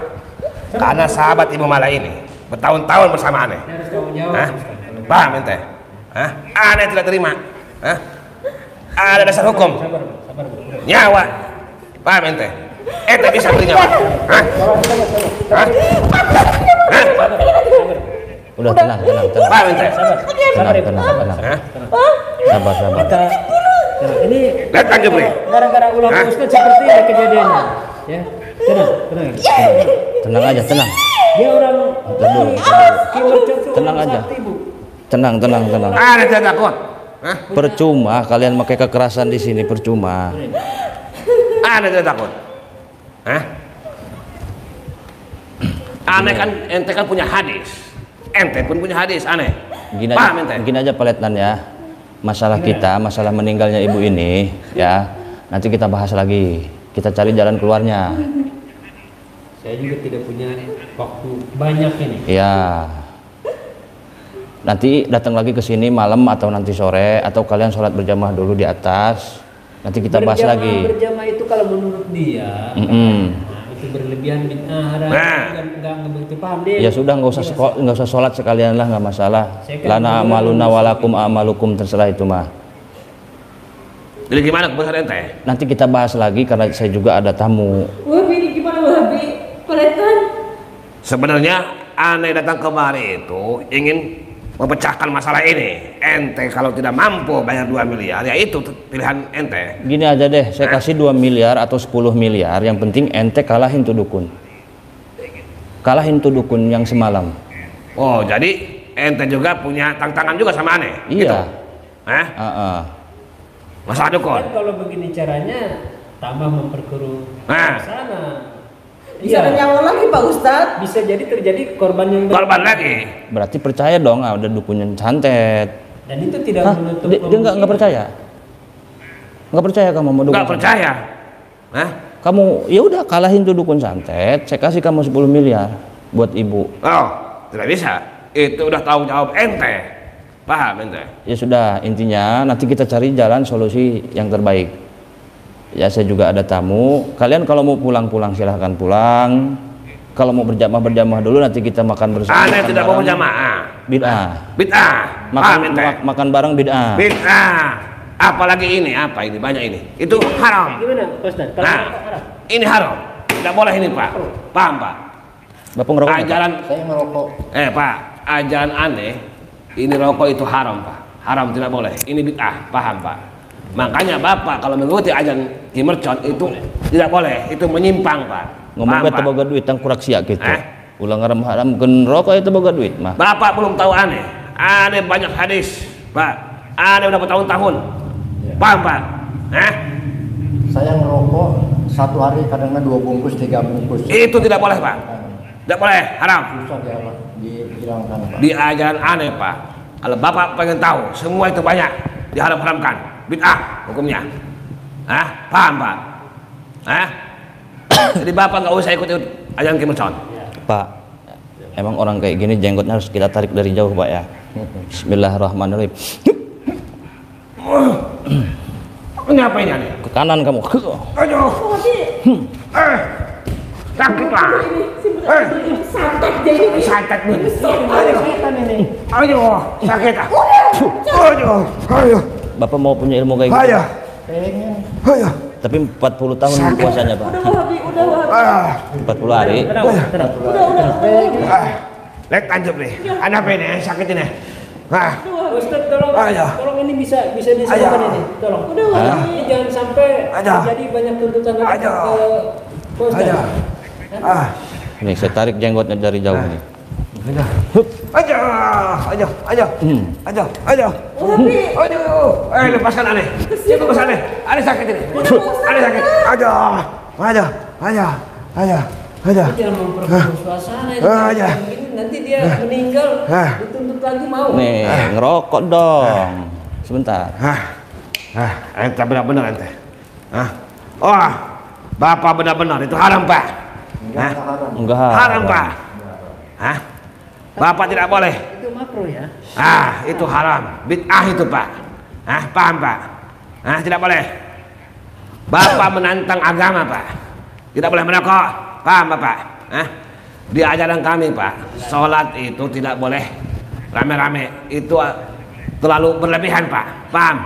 S3: Karena sahabat Ibu Mala ini bertahun-tahun bersama aneh.
S5: Harus tanggung jawab.
S3: Hah? Paham ente? Hah? Aneh tidak terima. Hah? Ada dasar hukum.
S5: Sabar.
S3: Nyawa. Paham ente? Ente bisa beri nyawa. Hah? Hah? Hah?
S1: udah tenang.
S3: Paham ente?
S1: Tenang.
S3: Hah?
S1: Sabar.
S5: Nah, ini
S3: Datang Jepri.
S5: gara-gara ulah
S3: Hah?
S5: Ustadz seperti ini kejadiannya. Ya, tenang.
S1: Tenang aja.
S5: Dia orang Ki Mercon tuh
S1: Tenang
S5: orang
S1: aja.
S5: sakti, Bu.
S1: Tenang.
S3: Aneh tidak takut. Hah?
S1: Percuma kalian pakai kekerasan di sini, percuma.
S3: Aneh tidak takut. Hah? Aneh kan, ente kan punya hadis. Ente pun punya hadis, aneh. Paham ente?
S1: Gini aja Pak Letnan ya. Masalah kita, masalah meninggalnya ibu ini ya. Nanti kita bahas lagi. Kita cari jalan keluarnya.
S5: Saya juga tidak punya waktu banyak ini.
S1: Ya. Nanti datang lagi ke sini malam atau nanti sore, atau kalian sholat berjamaah dulu di atas. Nanti kita bahas lagi.
S5: Berjamaah itu kalau menurut dia, nah, itu berlebihan bid'ah, nggak begitu paham dia.
S1: Ya sudah, nggak usah sholat sekalian lah, nggak masalah.
S5: Saya kan
S1: Lana amaluna walakum amalukum, terserah itu mah.
S3: Jadi gimana keputusan ente?
S1: Nanti kita bahas lagi karena saya juga ada tamu.
S2: Wabi ini gimana Wabi? Kelihatan.
S3: Sebenarnya aneh datang kemari itu ingin memecahkan masalah ini. Ente kalau tidak mampu bayar 2 miliar, ya itu pilihan ente.
S1: Gini aja deh, saya kasih 2 miliar atau 10 miliar, yang penting ente kalahin tuh dukun. Kalahin tuh dukun yang semalam.
S3: Oh, jadi ente juga punya tantangan juga sama aneh?
S1: Iya.
S3: Gitu? Hah? Masalah dukun?
S5: Kan kalau begini caranya tambah memperkeruh
S3: Nah.
S5: sana.
S2: Bisa ada nyawa lagi Pak Ustadz.
S5: Bisa jadi terjadi korban yang
S3: Korban lagi?
S1: Berarti percaya dong, ada dukun yang santet.
S5: dan itu tidak
S1: Hah?
S5: menutup
S1: Dia nggak percaya? Nggak percaya kamu sama dukun?
S3: Nggak percaya? Hah?
S1: Kamu ya udah kalahin tuh dukun santet, saya kasih kamu 10 miliar buat ibu.
S3: Oh, tidak bisa. itu udah tanggung jawab ente. Paham ente?
S1: Ya sudah, intinya nanti kita cari jalan solusi yang terbaik. Ya saya juga ada tamu. Kalian kalau mau pulang-pulang silahkan pulang. Kalau mau berjamaah dulu, nanti kita makan bersama.
S3: Aneh tidak mau berjamaah.
S1: Bid'ah.
S3: Bid'ah.
S1: Makan bareng bid'ah.
S3: Bid'ah. Apalagi ini, apa ini? Banyak ini. Itu haram.
S5: Gimana Pak Ustaz? Kalau
S3: Nah,
S5: haram.
S3: ini haram. Tidak boleh ini, Pak. Paham, Pak?
S1: Bapak ngerokok nggak, Pak?
S3: Ajaran
S6: Saya ngerokok.
S3: Pak, ajaran aneh. Ini rokok itu haram, Pak. Haram, tidak boleh. Ini bid'ah. Paham, Pak? Makanya Bapak kalau mengikuti ajaran Ki Mercon itu tidak boleh. Itu menyimpang, Pak.
S1: Ngomong kita boga duit tang kurak sia gitu. Ulang haram kan rokok itu boga duit mah.
S3: Bapak belum tahu aneh. Aneh banyak hadis, Pak. Aneh udah bertahun-tahun. Paham, Pak?
S6: Saya ngerokok satu hari kadang-kadang 2 bungkus, 3 bungkus.
S3: Itu tidak boleh, Pak. Tidak boleh, haram.
S6: Susah dihilangkan, Pak.
S3: Di ajaran aneh, Pak. Kalau Bapak pengen tahu, semua itu banyak diharam-haramkan. Bid'ah hukumnya. Paham, Pak? Jadi Bapak nggak usah ikut ajaran Ki Mercon.
S1: Pak, emang orang kayak gini jenggotnya harus kita tarik dari jauh, Pak ya. Bismillahirrahmanirrahim.
S3: Ini apa ini aneh?
S1: Ke kanan kamu.
S3: Aduh. Sakit lah. Santet nih. Aduh, sakit ah. Aduh.
S1: Bapak mau punya ilmu kayak gitu?
S3: Ayo.
S1: Tapi 40 tahun puasanya, Pak.
S3: Ah.
S1: 40 hari.
S3: Lek tanjep nih. Ada apa ini? Sakit ini.
S5: Ustaz, tolong ini bisa disamakan ini. Tolong. Ini jangan sampai jadi banyak tuntutan lagi ke Pak Ustaz.
S1: Nih saya tarik jenggotnya dari jauh nih.
S3: Aduh. Lepaskan aneh. Lepaskan aneh. Aneh sakit ini. Aneh sakit. Aduh.
S5: Jangan memperkeruh suasana ini. Nanti dia meninggal, dituntut lagi mau.
S1: Nih, ngerokok dong. Sebentar.
S3: Ente benar-benar ente. Oh, Bapak benar-benar itu haram, Pak.
S1: Enggak
S3: Haram, Pak. Bapak tidak boleh.
S5: Itu makro ya.
S3: Itu haram. Bid'ah itu, Pak. Paham, Pak? Tidak boleh. Bapak menantang agama, Pak. Tidak boleh merokok. Paham, Bapak? Di ajaran kami, Pak, sholat itu tidak boleh rame-rame. Itu terlalu berlebihan, Pak. Paham?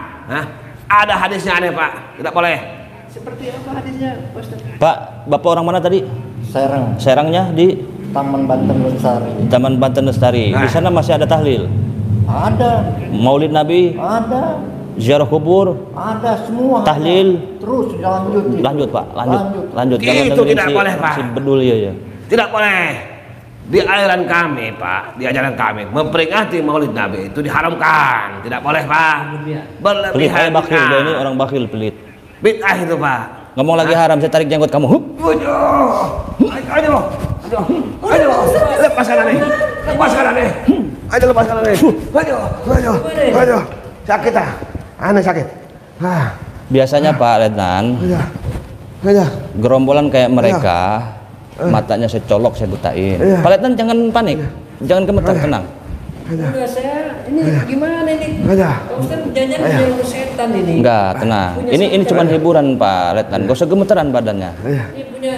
S3: Ada hadisnya aneh, Pak. Tidak boleh.
S5: Seperti apa hadisnya, Ustaz?
S1: Pak, Bapak orang mana tadi?
S6: Serang.
S1: Serangnya di
S6: Taman Banten Lestari.
S1: Taman Banten Lestari. Di sana masih ada tahlil.
S6: Ada.
S1: Maulid Nabi,
S6: Ada.
S1: ziarah kubur,
S6: Ada semua.
S1: tahlil.
S6: Terus lanjut.
S1: Lanjut, Pak. Lanjut. Jangan
S3: Itu
S1: dengerin
S3: tidak boleh, Pak.
S1: si bedul ya.
S3: Tidak boleh. Di ajaran kami, Pak, di ajaran kami memperingati Maulid Nabi itu diharamkan. Tidak boleh, Pak.
S1: Pelit,
S3: Berlebihan.
S1: bakhil. Dia ini orang bakhil, pelit.
S3: Bid'ah itu, Pak.
S1: Ngomong lagi haram, saya tarik jenggot kamu. Hup.
S3: Aduh. Lepaskan aneh. Lepaskan aneh. Aduh. Sakit ah. Aneh sakit.
S1: Biasanya Pak Letnan, gerombolan kayak mereka, matanya saya colok, saya butain. Pak Letnan jangan panik, jangan gemetar, tenang.
S5: Enggak, saya ini gimana ini? Pak Ustaz jangan punya setan ini.
S1: Enggak, tenang. Ini cuma hiburan Pak Letnan, gak usah gemeteran badannya.
S5: Ini punya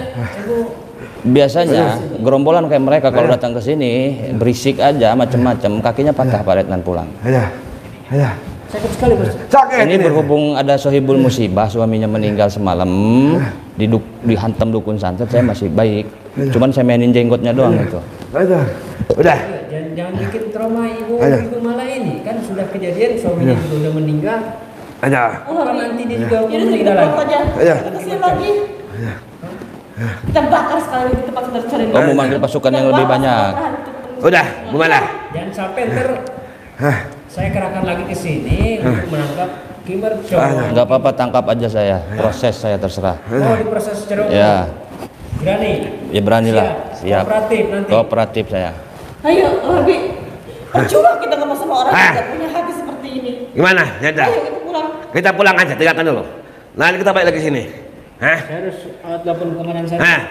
S1: Biasanya gerombolan kayak mereka kalau datang ke sini berisik aja macam-macam, kakinya patah Pak Letnan pulang.
S5: sakit sekali, Bos.
S1: Ini berhubung ada sohibul musibah, suaminya meninggal semalam, dihantam dukun santet, saya masih baik. Cuman saya mainin jenggotnya doang itu.
S3: Udah.
S5: Jangan bikin trauma ibu malah ini, kan sudah kejadian suaminya juga udah meninggal. Apa nanti dia juga meninggal lagi?
S2: Kasihan lagi. Kita bakar sekali di tempat saudara-saudara ini.
S1: Oh, mau manggil pasukan yang lebih banyak.
S3: Udah, gimana?
S5: Jangan sampai ntar saya kerahkan lagi ke sini untuk menangkap Ki Mercon.
S1: Nggak apa-apa, tangkap aja saya. Proses saya terserah.
S5: Oh, diproses secara umum.
S1: Ya,
S5: Berani?
S1: ya beranilah. Siap.
S5: Kooperatif nanti.
S1: Kooperatif saya.
S2: Ayo, Rabi. Percuma kita ngomong sama orang yang tidak punya hati seperti ini.
S3: Gimana? Yaudah.
S2: Ayo kita pulang.
S3: Kita pulang aja, tinggalkan dulu. Nanti kita balik lagi sini.
S5: Saya harus telepon komandan saya.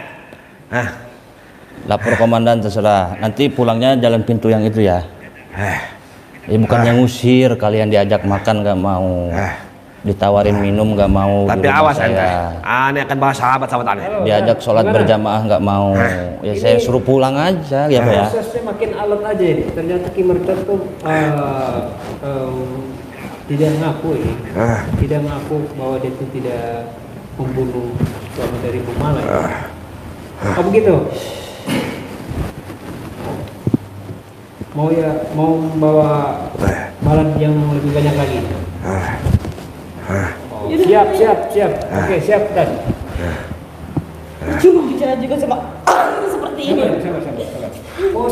S1: Lapor komandan terserah. Nanti pulangnya jalan pintu yang itu ya. Bukannya ngusir, kalian diajak makan nggak mau, ditawarin minum nggak mau.
S3: Tapi awas ente, aneh akan bawa sahabat-sahabat aneh.
S1: Diajak sholat berjamaah nggak mau. Ya saya suruh pulang aja ya Pak ya.
S5: Prosesnya makin alot aja ini. Ternyata Ki Mercon tuh tidak ngaku ini. Tidak ngaku bahwa dia itu tidak membunuh suami dari Bu Mala. Oh begitu. Mau membawa balan yang lebih banyak lagi. Siap. Oke, siap dan.
S2: Cuma bicara juga sama seperti ini.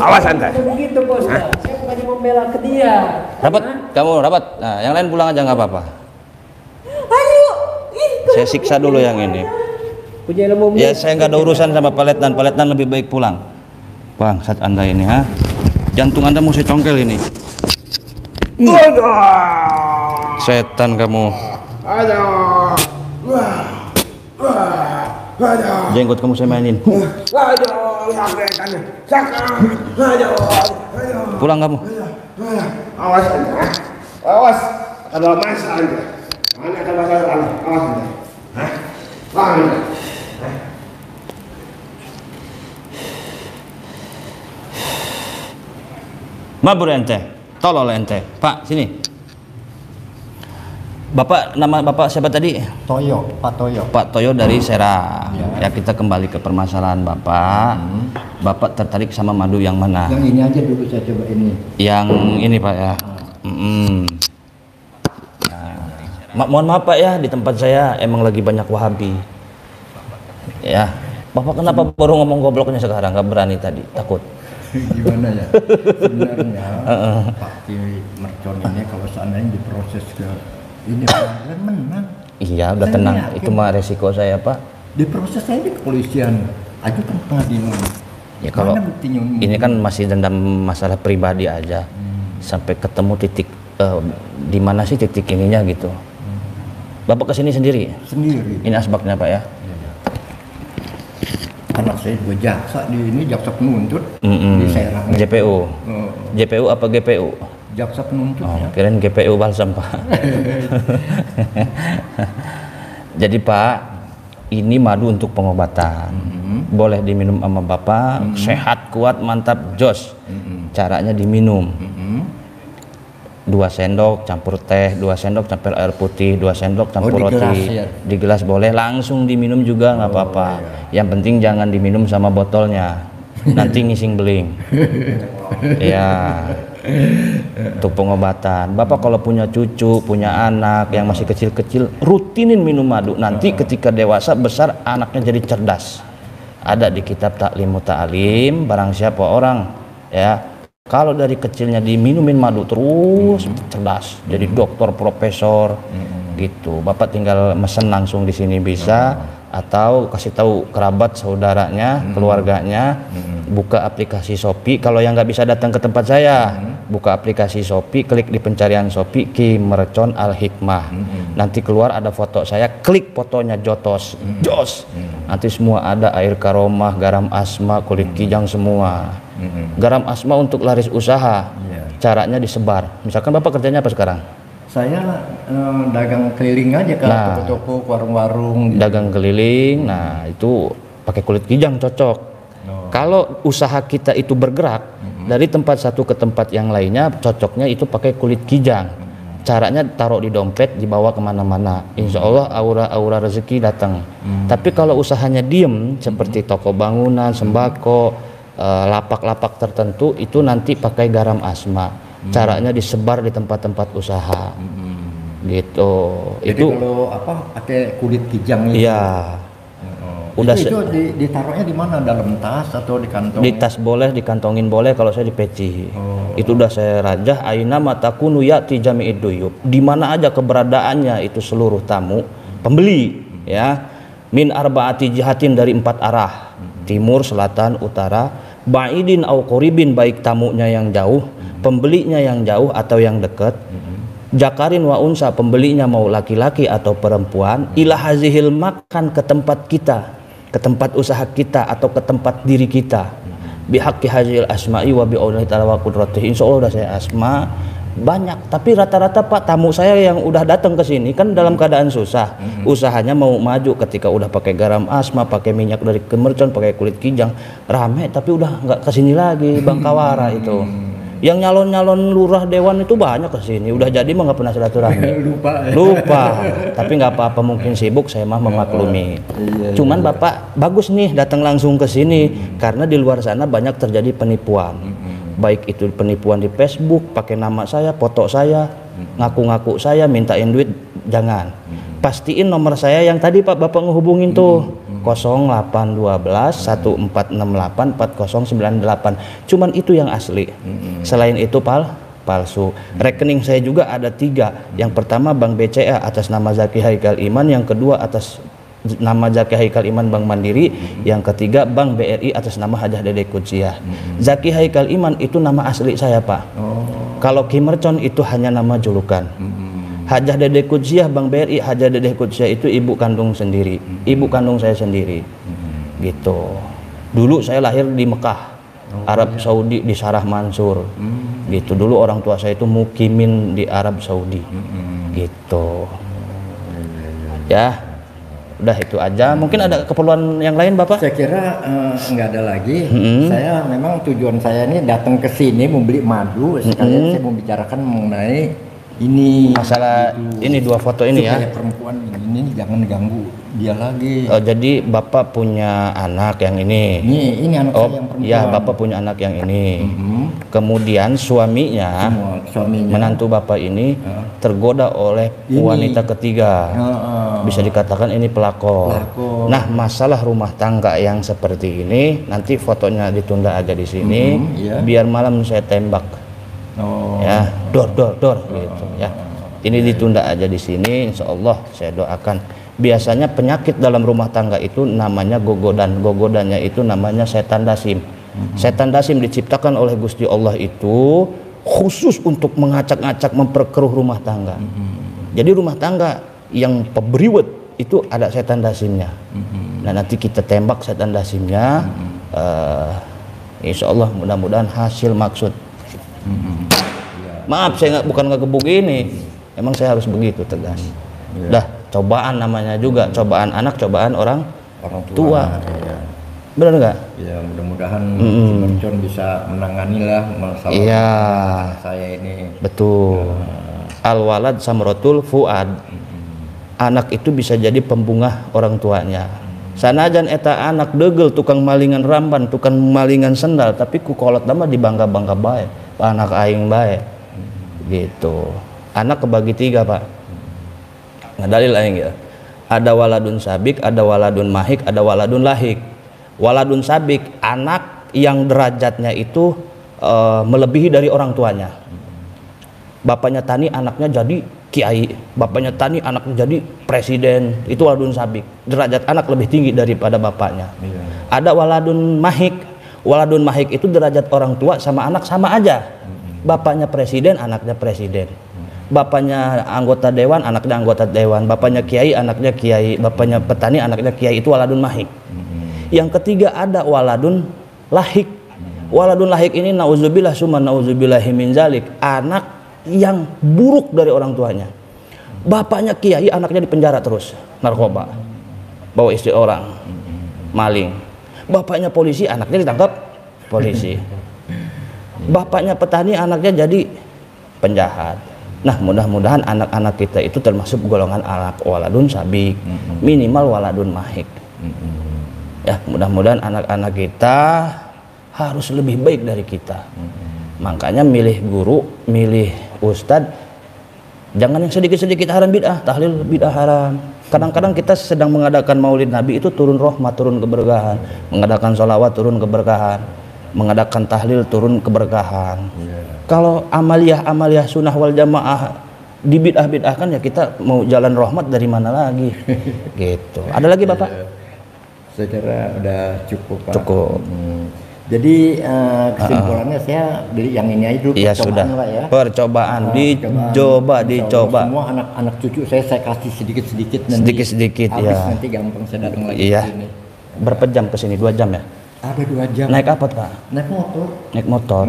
S3: Awas ente.
S5: Begitu bos. Saya bukannya membela ke dia.
S1: Rapat, kamu rapat. Nah, yang lain pulang aja nggak apa-apa.
S2: Ayo.
S1: Saya siksa dulu yang ini.
S5: Punya ilmu.
S1: Ya saya nggak ada urusan sama Pak Letnan. Pak Letnan lebih baik pulang. Bang, saat Anda ini ha. Jantung Anda mesti congkel ini. Setan kamu. Jenggot kamu saya mainin. Pulang kamu.
S3: Awas, ada masalah ente. Aneh akan masalah aneh. Awas ente. Paham ente?
S1: Mabur ente, tolol ente. Pak, sini. Bapak, nama Bapak siapa tadi?
S6: Toyo, Pak Toyo.
S1: Pak Toyo dari Serang. Ya kita kembali ke permasalahan Bapak. Bapak tertarik sama madu yang mana?
S6: Yang ini aja dulu saya coba ini.
S1: Yang ini Pak ya. Mohon maaf Pak ya, di tempat saya emang lagi banyak Wahabi. Ya, Bapak kenapa baru ngomong gobloknya sekarang? Gak berani tadi, takut.
S6: Gimana ya? Sebenarnya Pak Ki Mercon ini kalau seandainya diproses ke ini pengadilan menang.
S1: Iya, udah
S6: Saya
S1: tenang.
S6: yakin.
S1: Itu mah resiko saya Pak.
S6: Diproses aja di kepolisian, ajukan pengadilan.
S1: Ya kalau
S6: Mana buktinya?
S1: ini kan masih dendam masalah pribadi aja. Sampai ketemu titik di mana sih titik ininya gitu. Bapak kesini sendiri?
S6: Sendiri.
S1: Ini asbaknya Pak ya?
S6: Anak saya juga jaksa di ini, jaksa penuntut di Serang.
S1: JPU. JPU apa GPU?
S6: Jaksa penuntut.
S1: Oh,
S6: Ya.
S1: kirain GPU balsam Pak. Jadi Pak, ini madu untuk pengobatan. Boleh diminum sama Bapak, sehat, kuat, mantap, jos. Caranya diminum. 2 sendok campur teh, 2 sendok campur air putih, 2 sendok campur
S6: di
S1: roti.
S6: gelas ya?
S1: Di gelas boleh, langsung diminum juga nggak apa-apa. Yang penting jangan diminum sama botolnya. Nanti ngising beling. Ya. Untuk pengobatan. Bapak kalau punya cucu, punya anak yang masih kecil-kecil, rutinin minum madu. Nanti ketika dewasa besar anaknya jadi cerdas. Ada di kitab Taklimu Ta'lim, barang siapa orang ya kalau dari kecilnya diminumin madu terus cerdas, jadi dokter, profesor gitu. Bapak tinggal mesen langsung di sini bisa, atau kasih tahu kerabat, saudaranya, keluarganya, buka aplikasi Shopee. Kalau yang nggak bisa datang ke tempat saya, buka aplikasi Shopee, klik di pencarian Shopee Ki Mercon Al Hikmah. Nanti keluar ada foto saya, klik fotonya jotos, jos. Nanti semua ada air karomah, garam asma, kulit kijang semua. Garam asma untuk laris usaha. Caranya disebar. Misalkan Bapak kerjanya apa sekarang?
S6: Saya dagang keliling aja ke toko-toko, warung-warung.
S1: Dagang keliling. Nah, itu pakai kulit kijang cocok. Kalau usaha kita itu bergerak dari tempat satu ke tempat yang lainnya, cocoknya itu pakai kulit kijang. Caranya taruh di dompet, dibawa kemana-mana. Insya Allah aura-aura rezeki datang. Tapi kalau usahanya diem, seperti toko bangunan, sembako, lapak-lapak tertentu, itu nanti pakai garam asma. Caranya disebar di tempat-tempat usaha. Gitu.
S6: Jadi
S1: Itu
S6: kalau pakai kulit kijang itu.
S1: iya. Udah
S6: itu ditaruhnya di mana? Dalam tas atau di kantong?
S1: di tas boleh, dikantongin boleh, kalau saya di peci. Itu udah saya rajah. Aina matakunu ya'ti jami'id duyub. Di mana aja keberadaannya itu seluruh tamu, pembeli ya. Min arba'ati jihatin, dari 4 arah. Timur, selatan, utara. Ba'idin au qoribin, baik tamunya yang jauh, pembelinya yang jauh atau yang dekat. Jakarin wa unsa, pembelinya mau laki-laki atau perempuan. Ila hazihil makan, ke tempat kita, ke tempat usaha kita atau ke tempat diri kita. bihaqqi hadzal asma'i wa bi'aulihi ta'ala wa qudratihi. Insyaallah udah saya asma banyak, tapi rata-rata Pak tamu saya yang udah datang ke sini kan dalam keadaan susah. Usahanya mau maju ketika udah pakai garam asma, pakai minyak dari kemercon, pakai kulit kijang, rame tapi udah nggak kesini lagi Bang Kawara itu. Yang nyalon-nyalon lurah dewan itu banyak kesini, udah jadi mah nggak pernah silaturahmi. Lupa. Tapi nggak apa-apa, mungkin sibuk, saya mah memaklumi. Cuman Bapak bagus nih datang langsung ke sini karena di luar sana banyak terjadi penipuan. Baik itu penipuan di Facebook, pakai nama saya, foto saya, ngaku-ngaku saya, mintain duit, jangan. Pastiin nomor saya yang tadi Pak Bapak ngehubungin tuh 0812 1468 4098. Cuman itu yang asli. Selain itu palsu. Rekening saya juga ada 3. Yang pertama Bank BCA atas nama Zaki Haikal Iman, yang kedua atas nama Zaki Haikal Iman Bank Mandiri, yang ketiga Bank BRI atas nama Hajah Dede Kutsiah. Zaki Haikal Iman itu nama asli saya Pak. Kalau Kimercon itu hanya nama julukan. Hajah Dede Kutsiah Bank BRI, Hajah Dede Kutsiah itu ibu kandung sendiri, ibu kandung saya sendiri. Gitu. Dulu saya lahir di Mekah, Arab Saudi, di Sarah Mansur. Gitu. Dulu orang tua saya itu mukimin di Arab Saudi. Gitu. Ya. Udah itu aja. Mungkin ada keperluan yang lain Bapak?
S6: Saya kira nggak ada lagi. Saya memang tujuan saya ini datang ke sini mau beli madu, sekalian saya mau bicarakan mengenai ini
S1: masalah gitu. Ini 2 foto ini
S6: supaya
S1: ya.
S6: Perempuan ini jangan ganggu dia lagi.
S1: Oh, jadi Bapak punya anak yang ini.
S6: Ini anak saya yang perempuan.
S1: Ya, Bapak punya anak yang ini. Kemudian suaminya, menantu Bapak ini tergoda oleh wanita ketiga. Bisa dikatakan ini pelakor. Nah, masalah rumah tangga yang seperti ini nanti fotonya ditunda aja di sini, biar malam saya tembak. Ya, dor gitu ya. Ini ditunda aja di sini, insya Allah saya doakan. Biasanya penyakit dalam rumah tangga itu namanya gogodan. Gogodannya itu namanya setan dasim. Setan dasim diciptakan oleh Gusti Allah itu khusus untuk mengacak-acak, memperkeruh rumah tangga. Jadi rumah tangga yang peberiwet itu ada setan dasimnya. Nah, nanti kita tembak setan dasimnya. Insya Allah mudah-mudahan hasil maksud. Maaf, saya bukan ngegebuk ini. Emang saya harus begitu tegas. Dah, cobaan namanya juga, cobaan anak, cobaan orang tua. Benar nggak?
S6: Ya, mudah-mudahan Mercon bisa menangani lah masalah saya ini.
S1: Betul. Al-walad samrotul fuad. Anak itu bisa jadi pembungah orang tuanya. Sanajan eta anak degel tukang malingan ramban, tukang malingan sendal, tapi ku kolot nama dibangga-bangga bae. Anak aing bae. Gitu. Anak kebagi 3 Pak. Nah, dalil aing ya. Ada waladun sabik, ada waladun mahik, ada waladun lahik. Waladun sabik anak yang derajatnya itu melebihi dari orang tuanya. Bapaknya tani, anaknya jadi kiai. Bapaknya tani, anaknya jadi presiden. Itu waladun sabik. Derajat anak lebih tinggi daripada bapaknya. Ada waladun mahik. Waladun mahik itu derajat orang tua sama anak sama aja. Bapaknya presiden, anaknya presiden. Bapaknya anggota dewan, anaknya anggota dewan. Bapaknya kiai, anaknya kiai. Bapaknya petani, anaknya kiai. Itu waladun mahik. Yang ketiga ada waladun lahik. Waladun lahik ini nauzubillah summa nauzubillahi min zalik. Anak yang buruk dari orang tuanya. Bapaknya kiai, anaknya dipenjara terus, narkoba, bawa istri orang, maling. Bapaknya polisi, anaknya ditangkap polisi. Bapaknya petani, anaknya jadi penjahat. Nah, mudah-mudahan anak-anak kita itu termasuk golongan anak waladun sabik, minimal waladun mahik. Ya, mudah-mudahan anak-anak kita harus lebih baik dari kita. Makanya milih guru, milih ustadz, jangan yang sedikit-sedikit haram bid'ah, tahlil bid'ah haram. Kadang-kadang kita sedang mengadakan maulid Nabi itu turun rahmat, turun keberkahan. Mengadakan sholawat turun keberkahan. Mengadakan tahlil turun keberkahan. Kalau amaliyah sunnah wal jamaah di bid'ah-bid'ahkan, ya kita mau jalan rahmat dari mana lagi? Gitu. Ada lagi Bapak?
S6: Saya kira udah cukup Pak.
S1: Cukup.
S6: Jadi kesimpulannya saya beli yang ini aja dulu.
S1: Iya sudah.
S6: Lah ya.
S1: Percobaan, dicoba.
S6: Semua anak cucu saya kasih sedikit-sedikit nanti.
S1: Sedikit-sedikit ya.
S6: Nanti gampang saya datang lagi
S1: iya.
S6: ke sini.
S1: Berapa jam ke sini? 2 jam ya?
S6: Ada 2 jam.
S1: Naik apa Pak?
S6: Naik motor.
S1: Naik motor.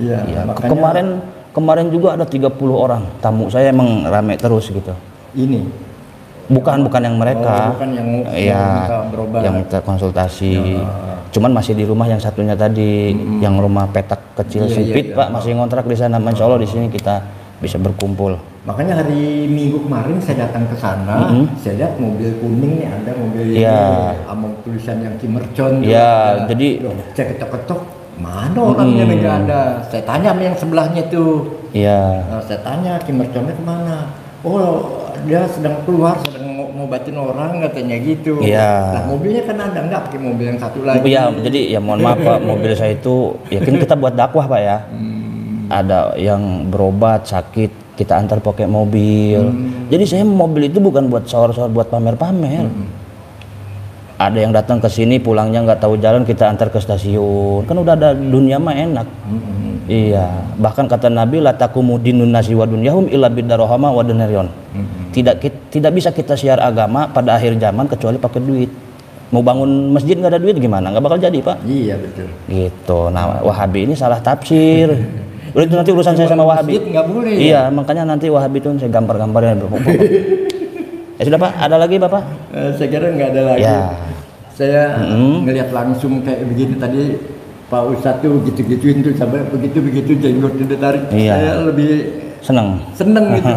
S6: Iya.
S1: Iya.
S6: Makanya
S1: Kemarin juga ada 30 orang. Tamu saya emang rame terus gitu.
S6: ini.
S1: Bukan yang mereka.
S6: Bukan yang
S1: Iya,
S6: minta berobat.
S1: yang minta konsultasi. Cuman masih di rumah yang satunya tadi, yang rumah petak kecil
S6: Iya,
S1: sempit
S6: iya.
S1: Pak, masih ngontrak di sana. Insya Allah di sini kita bisa berkumpul.
S6: Makanya hari Minggu kemarin saya datang ke sana, saya lihat mobil kuning nih, ada mobil ini
S1: Iya.
S6: sama tulisan yang Kimercon.
S1: Iya, jadi
S6: saya ketok-ketok, mana orangnya nggak ada. Saya tanya sama yang sebelahnya tuh.
S1: iya.
S6: Nah, saya tanya Kimerconnya kemana? Oh, dia sedang keluar, sedang ngobatin orang katanya gitu.
S1: Iya.
S6: Nah, mobilnya kan ada nggak pakai mobil yang satu lagi.
S1: Iya, jadi ya mohon maaf Pak, mobil saya itu yakin kita buat dakwah Pak ya. Ada yang berobat, sakit, kita antar pakai mobil. Jadi saya mobil itu bukan buat sawar-sawar, buat pamer-pamer. Ada yang datang ke sini pulangnya nggak tahu jalan, kita antar ke stasiun. Kan udah ada, dunia mah enak. Iya, bahkan kata Nabi la taqumu dinun nasi wa dunyahum illa bidarahama wa dinaryon. Tidak bisa kita siar agama pada akhir zaman kecuali pakai duit. Mau bangun masjid nggak ada duit gimana? Nggak bakal jadi Pak.
S6: Iya betul.
S1: Gitu. Nah, Wahabi ini salah tafsir. Udah itu nanti urusan saya sama Wahabi.
S6: Masjid nggak boleh.
S1: Iya, makanya nanti Wahabi itu saya gambar-gambarnya. Ya sudah Pak, ada lagi Bapak?
S6: Saya kira nggak ada lagi.
S1: Ya.
S6: Saya ngelihat langsung kayak begini tadi Pak Ustadz tuh gitu-gituin tuh sampai begitu jenggotnya ditarik.
S1: Iya.
S6: Saya lebih
S1: Seneng.
S6: gitu.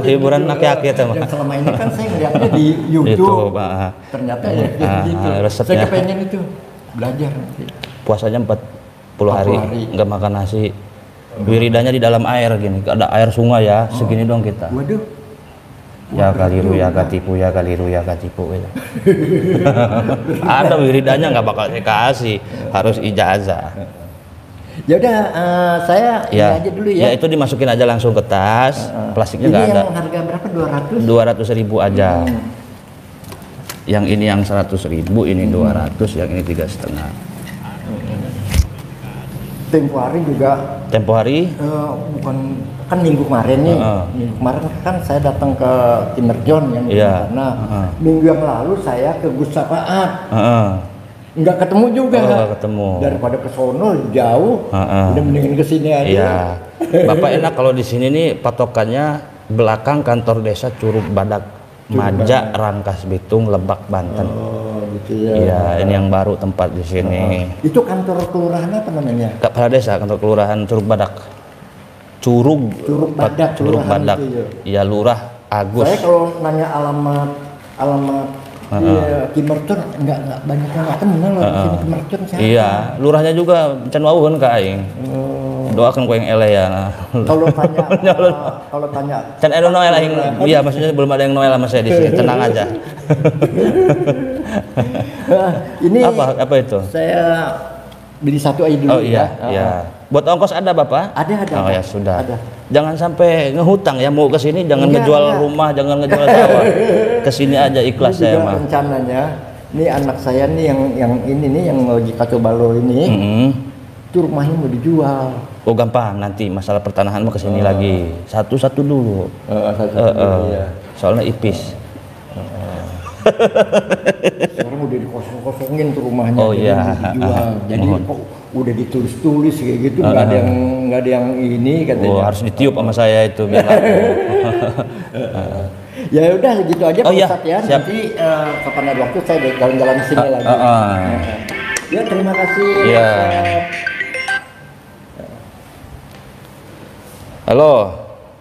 S1: Hiburan akhir-akhir tuh.
S6: Yang selama ini kan saya ngeliatnya di YouTube.
S1: Itu, Pak.
S6: Ternyata ya gitu.
S1: resepnya.
S6: Saya kepengen itu belajar nanti.
S1: Puasanya 40 hari,
S6: 40 hari.
S1: nggak makan nasi. Wiridanya di dalam air gini, ada air sungai ya, segini dong kita.
S6: Waduh.
S1: Ya kaliru ya katipu ya kaliru ya katipu gitu. Ada wiridanya nggak bakal saya kasih, harus ijazah.
S6: Ya udah saya ini
S1: Ya,
S6: aja dulu ya.
S1: ya itu dimasukin aja langsung ke tas, plastiknya nggak
S6: Ini
S1: ada.
S6: yang harga berapa? 200?
S1: 200.000 aja. Yang ini yang 100.000, ini 200, yang ini 3,5.
S6: Tempo hari juga
S1: Tempo hari
S6: bukan kan minggu kemarin nih. Minggu kemarin kan saya datang ke Kimerjon yang di
S1: Iya.
S6: sana. Minggu yang lalu saya ke Gus Sapaat. Nggak ketemu juga.
S1: Oh, nggak ketemu.
S6: Daripada ke sono jauh, udah mendingan ke sini aja.
S1: Iya. Bapak enak kalau di sini nih patokannya belakang kantor desa Curug Badak, Maja, Rangkas Bitung, Lebak, Banten.
S6: Oh, gitu ya.
S1: Iya, ini yang baru tempat di sini.
S6: Itu kantor kelurahan apa namanya?
S1: Kepala desa, kantor kelurahan Curug Badak. Curug
S6: Badak,
S1: Curug
S6: kelurahan
S1: Badak.
S6: itu
S1: Iya, Lurah Agus.
S6: Saya kalau nanya alamat Kimercon nggak banyak yang nggak kenal loh di sini Kimercon siapa?
S1: Iya, lurahnya juga can wawuheun ka aing. Doakan ku yang ele ya.
S6: Kalau tanya
S1: Can ada Noel aing. Iya, maksudnya belum ada yang Noel sama saya di sini. Tenang aja.
S6: ini
S1: Apa itu?
S6: saya beli satu aja dulu.
S1: Oh iya,
S6: ya.
S1: iya. Buat ongkos ada Bapak?
S6: Ada.
S1: Oh ya sudah.
S6: Ada.
S1: Jangan sampai ngehutang ya, mau ke sini jangan
S6: Enggak,
S1: ngejual
S6: enggak.
S1: rumah, jangan ngejual sawah. Ke sini aja ikhlas
S6: Ini
S1: saya
S6: juga
S1: mah.
S6: rencananya, ini anak saya nih yang ini nih yang lagi kacau balau ini, itu rumahnya mau dijual.
S1: Oh gampang, nanti masalah pertanahan mah ke sini lagi. Satu-satu dulu.
S6: Iya.
S1: Soalnya ipis.
S6: Sekarang udah dikosong-kosongin tuh rumahnya.
S1: Oh,
S6: jadi
S1: iya.
S6: mau dijual. Jadi
S1: Mohon.
S6: kok udah ditulis-tulis kayak gitu, nggak ada yang ini katanya.
S1: Oh, harus ditiup sama saya itu biar laku.
S6: Ya udah gitu aja Pak
S1: Oh, iya.
S6: Ustadz ya.
S1: Siap.
S6: Nanti kapan ada waktu saya jalan-jalan sini lagi. Ya terima kasih.
S1: Iya.
S6: Ustadz.
S1: Halo,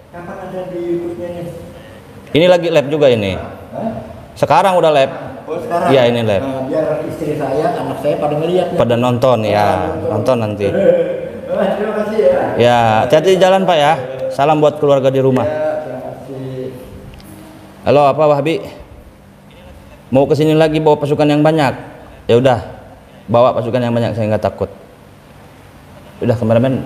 S6: Kapan ada di YouTube-nya nih?
S1: ini lagi lab juga ini. Sekarang udah lab.
S6: Oh sekarang?
S1: Iya ini lab.
S6: Biar istri saya, anak saya pada ngeliat nih.
S1: Pada nonton ya, nonton nanti.
S6: Terima kasih ya.
S1: Ya, hati-hati di jalan Pak ya. Salam buat keluarga di rumah.
S6: Ya, terima kasih.
S1: Halo, apa Wahabi? Mau kesini lagi bawa pasukan yang banyak? Ya udah, bawa pasukan yang banyak, saya nggak takut. Udah kameramen,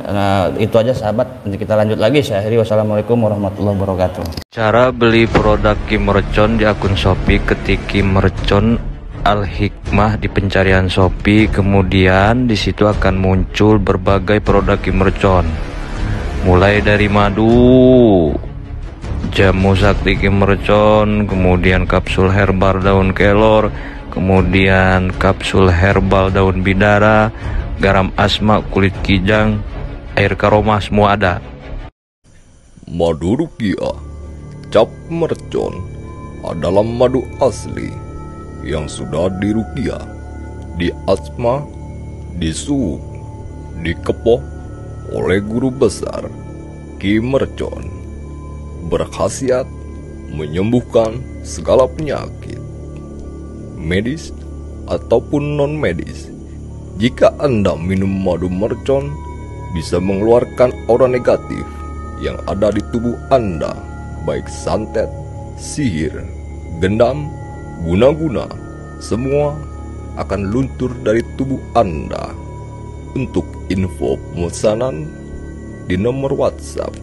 S1: itu aja sahabat. Nanti kita lanjut lagi. Saya akhiri, wassalamualaikum warahmatullahi wabarakatuh. Cara beli produk Kimercon di akun Shopee, ketik Kimercon Al Hikmah di pencarian Shopee, kemudian di situ akan muncul berbagai produk Kimercon, mulai dari madu,
S7: jamu sakti Ki Mercon, kemudian kapsul herbal daun kelor, kemudian kapsul herbal daun bidara, garam asma, kulit kijang, air karoma, semua ada.
S8: Madu rukiah cap mercon adalah madu asli yang sudah dirukiah, diasma, disuuk, dikepoh oleh guru besar Ki Mercon, berkhasiat menyembuhkan segala penyakit medis ataupun non medis. Jika Anda minum madu mercon, bisa mengeluarkan aura negatif yang ada di tubuh Anda, baik santet, sihir, gendam, guna-guna, semua akan luntur dari tubuh Anda. Untuk info pemesanan di nomor WhatsApp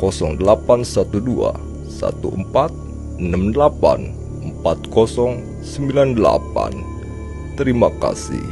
S8: 0812 1468 4098. Terima kasih.